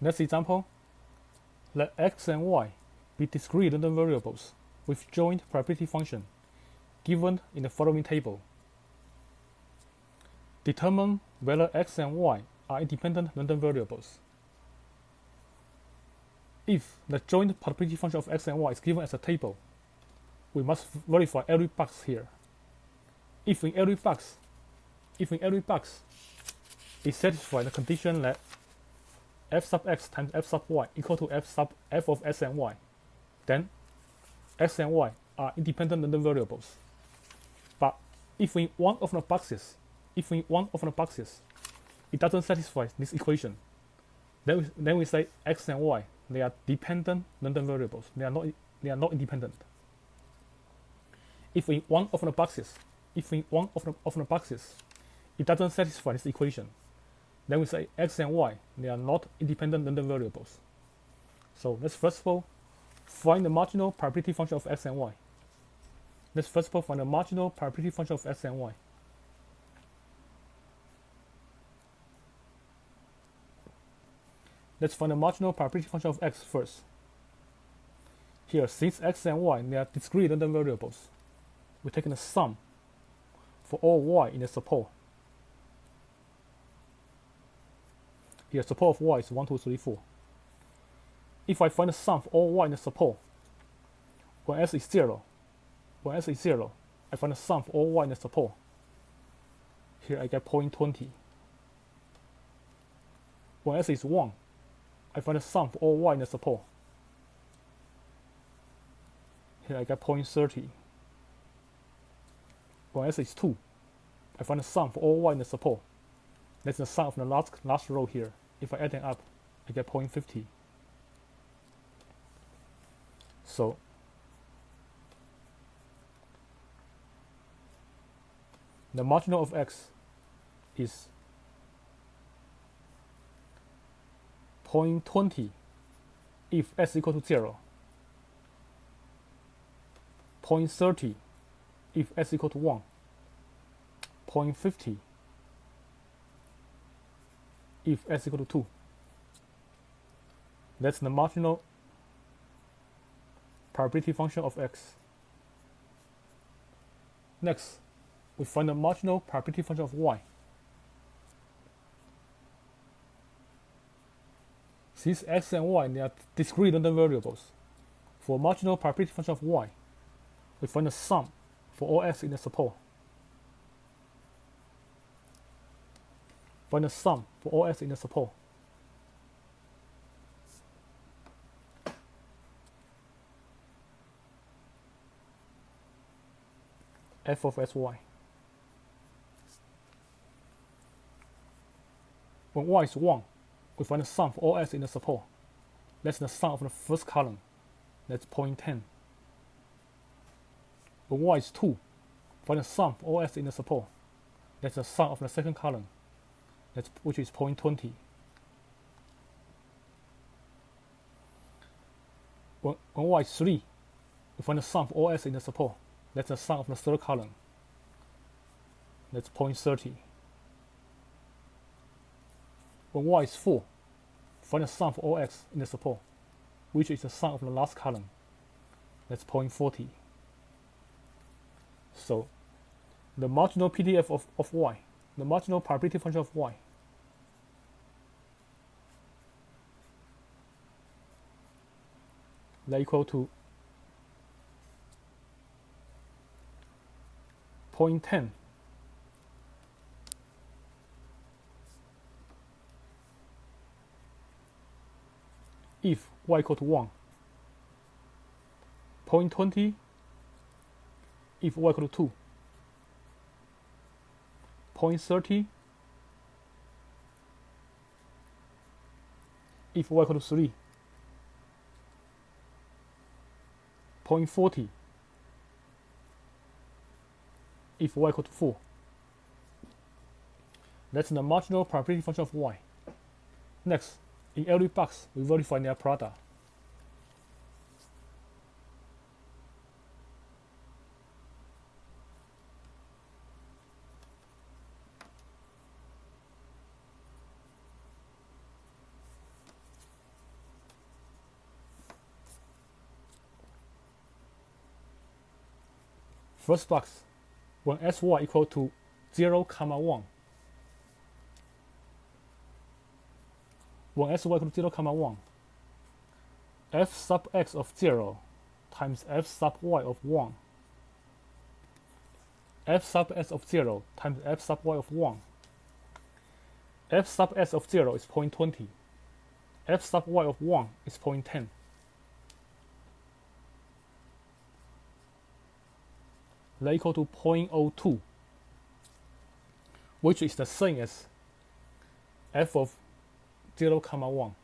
Next example, let x and y be discrete random variables with joint probability function given in the following table. Determine whether x and y are independent random variables. If the joint probability function of x and y is given as a table, we must verify every box here. If in every box it satisfies the condition that f sub x times f sub y equal to f of s and y, then x and y are independent random variables. But if in one of the boxes it doesn't satisfy this equation, then we say x and y, they are dependent random variables. They are not independent. If in one of the boxes it doesn't satisfy this equation, then we say x and y, they are not independent random variables. So let's first of all find the marginal probability function of x and y. Let's first of all find the marginal probability function of x and y. Let's find the marginal probability function of x first. Here, since x and y, they are discrete random variables, we're taking the sum for all y in the support. Here, support of y is 1, 2, 3, 4. If I find the sum for all y in the support, when s is 0, I find the sum for all y in the support. Here I get 0.20. When s is 1, I find the sum for all y in the support. Here I get 0.30. When s is 2, I find the sum for all y in the support. That's the sum of the last row here. If I add them up, I get 0.50. So the marginal of x is 0.20 if s equal to 0, 0.30 if s equal to 1, 0.50 if s equal to 2. That's the marginal probability function of x. Next, we find the marginal probability function of y. Since x and y, they are discrete random variables, for marginal probability function of y, we find the sum for all x in the support. Find the sum for all s in the support. F of sy. When y is 1, we find the sum for all s in the support. That's the sum of the first column. That's 0.10. When y is 2, find the sum for all s in the support. That's the sum of the second column. Which is 0.20. When y is 3, we find the sum for all s in the support. That's the sum of the third column. That's 0.30. When y is 4, find the sum for all x in the support, which is the sum of the last column. That's 0.40. So the marginal PDF of y, the marginal probability function of y, that equal to 0.10 if y equal to 1, 0.20 if y equal to 2, 0.30 if y equal to 3, 0.40 if y equal to 4. That's the marginal probability function of y. Next, in every box, we verify their product. First box, when sy equal to 0, 1, when sy equal to 0, 1, f sub x of 0 times f sub y of 1, f sub s of 0 times f sub y of 1, f sub s of 0 is 0.20, f sub y of 1 is 0.10. They're equal to 0.02, which is the same as f of 0, 1.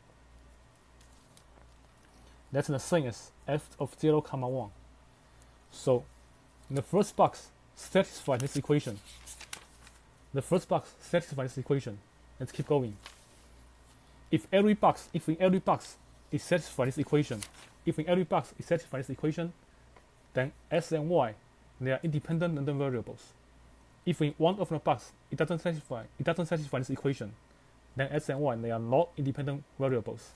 That's the same as f of 0, 1. So the first box satisfies this equation. The first box satisfies this equation. Let's keep going. If in every box is satisfied this equation, then s and y, they are independent random variables. If in one of the box it doesn't satisfy this equation, then s and y, they are not independent variables.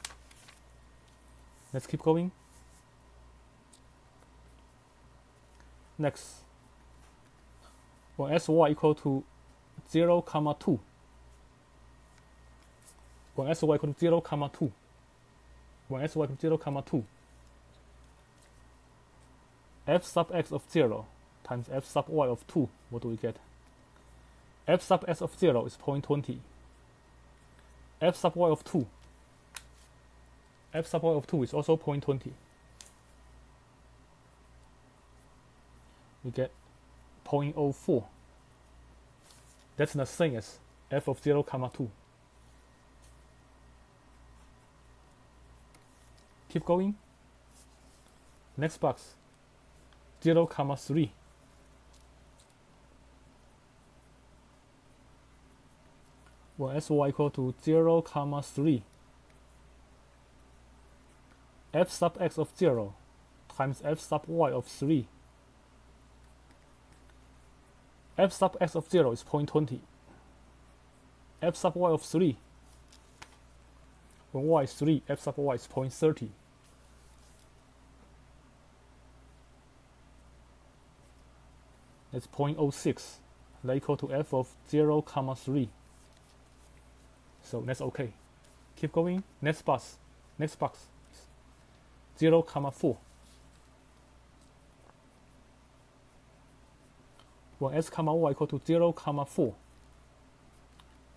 Let's keep going. Next, when sy equal to 0, 2, when sy equal to 0, 2, when sy equal to 0, 2, f sub x of 0 times f sub y of 2, what do we get? F sub s of 0 is 0.20. F sub y of 2, is also 0.20. We get 0.04. That's the same as f of 0, 2. Keep going. Next box, 0, 3. When sy equal to 0, 3, f sub x of 0 times f sub y of 3. F sub x of 0 is 0.20. F sub y of 3, when y is 3, f sub y is 0.30. That's 0.06. They're equal to f of 0, 3. So that's okay. Keep going. Next box. 0, 4. When s, y equal to 0, 4,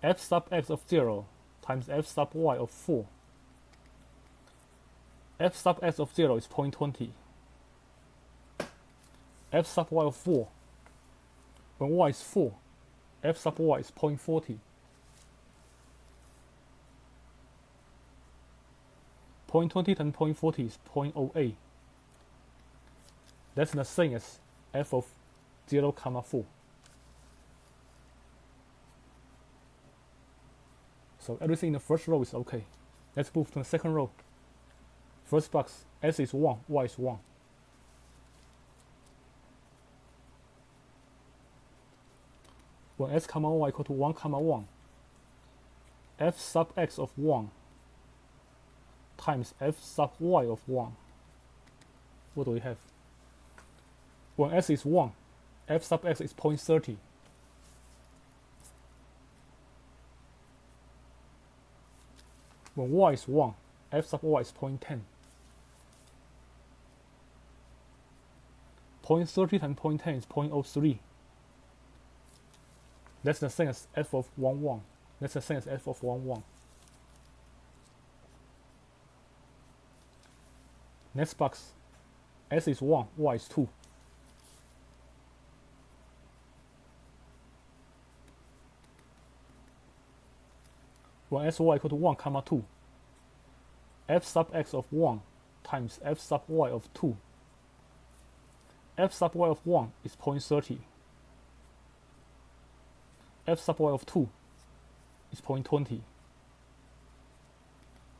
f sub x of 0 times f sub y of 4. F sub x of 0 is 0.20. F sub y of 4. When y is 4, f sub y is 0.40. 0.20 and 0.40 is 0.08. That's the same as f of 0, 4. So everything in the first row is okay. Let's move to the second row. First box, s is 1, y is 1. When s, y equal to 1, 1, f sub x of 1 times f sub y of 1. What do we have? When s is 1, f sub x is 0.30. When y is 1, f sub y is 0.10. 0.30 and 0.10 is 0.03. That's the same as f of 1, 1. That's the same as f of 1, 1. Next box, s is 1, y is 2. When sy equal to 1, 2, f sub x of 1 times f sub y of 2. F sub y of 1 is 0.30. F sub y of 2 is 0.20.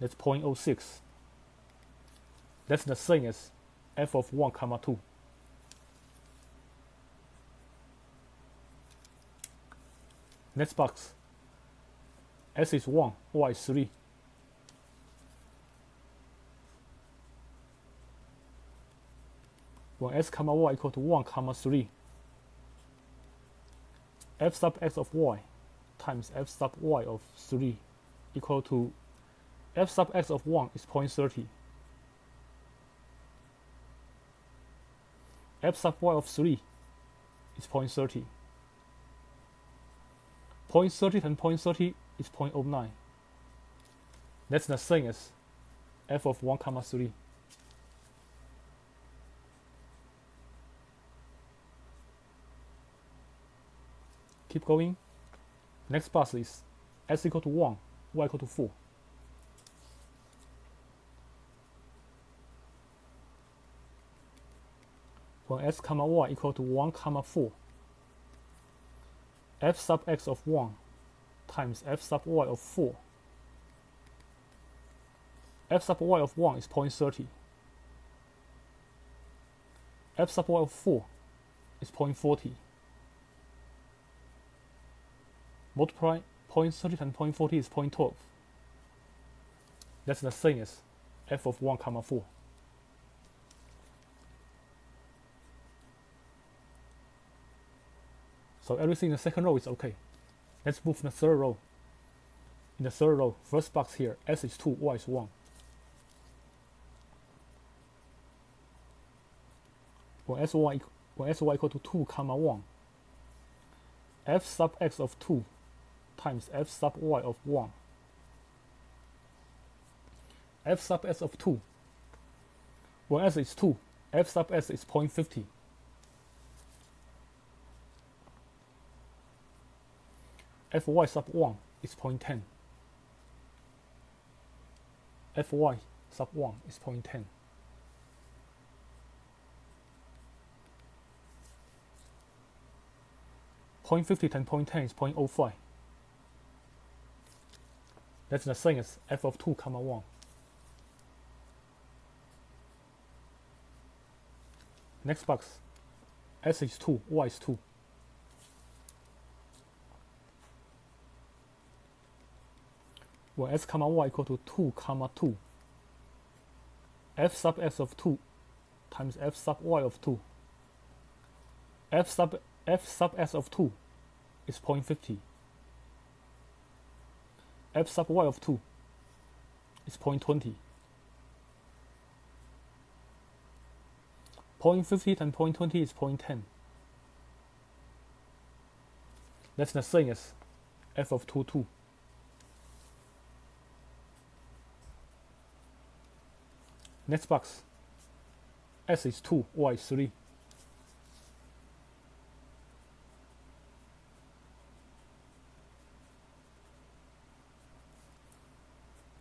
That's 0.06. That's the same as f of 1, 2. Next box, s is 1, y is 3. When s, y equal to 1, 3, f sub x of y times f sub y of 3 equal to f sub x of 1 is 0.30. F sub y of 3 is 0.30. 0.30 and 0.30 is 0.09. That's the same as f of 1 comma 3. Keep going. Next box is s equal to 1, y equal to 4. When s comma y equal to 1 comma 4, f sub x of 1 times f sub y of 4. F sub y of 1 is 0.30. F sub y of 4 is 0.40. Multiply 0.30 and 0.40 is 0.12. That's the same as f of 1 comma 4. So everything in the second row is okay. Let's move to the third row. In the third row, first box here, s is 2, y is 1. When sy equal to 2 comma 1, f sub x of 2 times f sub y of 1. F sub s of 2. When s is 2, f sub s is 0.50. Fy sub 1 is 0.10. Fy sub 1 is 0.10. .50 and 0.10 is 0.05. That's the same as f of 2 comma 1. Next box, s is 2, y is 2. When s comma y equal to 2 comma 2, f sub s of 2 times f sub y of 2. F sub s of 2 is 0.50. F sub y of 2 is 0.20. 0.50 and 0.20 is 0.10. That's the same as f of 2, 2. Next box, s is 2, y is 3.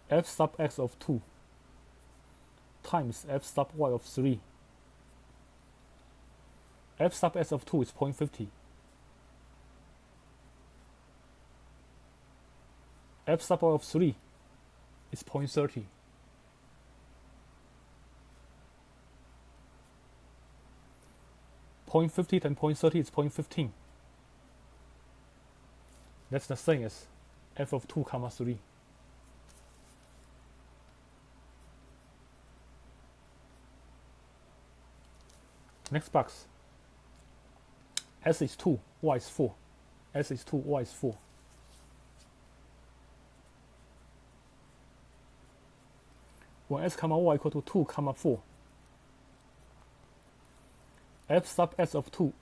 F sub x of 2 times f sub y of 3. F sub s of 2 is 0.50. F sub y of 3 is 0.30. 0.50 and 0.30 is 0.15. That's the same as f of 2 comma 3. Next box, s is 2, y is 4. S is 2, y is 4. When s comma y equal to 2 comma 4, f sub s of 2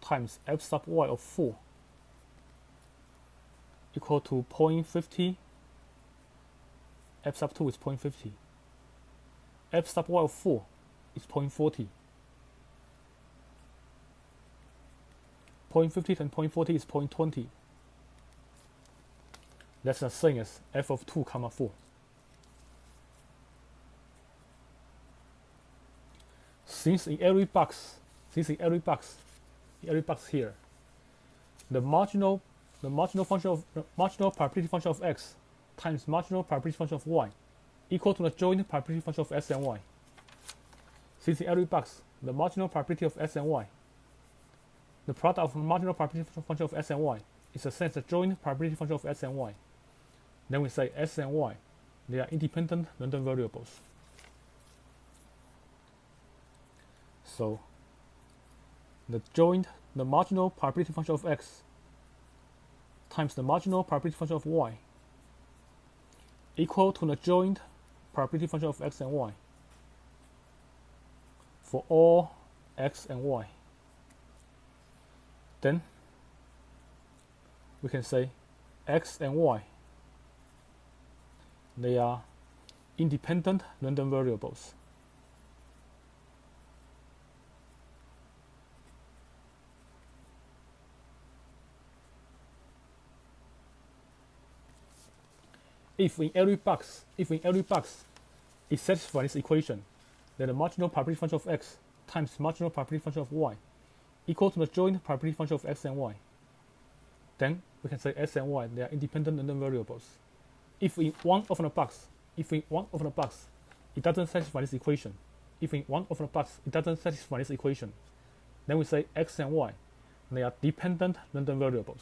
times f sub y of 4 equal to 0.50. F sub 2 is 0.50. F sub y of 4 is 0.40. 0.50 and 0.40 is 0.20. That's the same as f of 2 comma 4. Since in every box here, the marginal probability function of x times marginal probability function of y equal to the joint probability function of s and y. Since in every box, the marginal probability of s and y, the product of marginal probability function of s and y is the same as the joint probability function of s and y. Then we say s and y, they are independent random variables. So the marginal probability function of x times the marginal probability function of y equal to the joint probability function of x and y for all x and y. Then we can say x and y, they are independent random variables. If in every box it satisfies this equation, then the marginal probability function of x times marginal probability function of y equal to the joint probability function of x and y. Then we can say x and y, they are independent random variables. If in one of the box it doesn't satisfy this equation, then we say x and y, they are dependent random variables.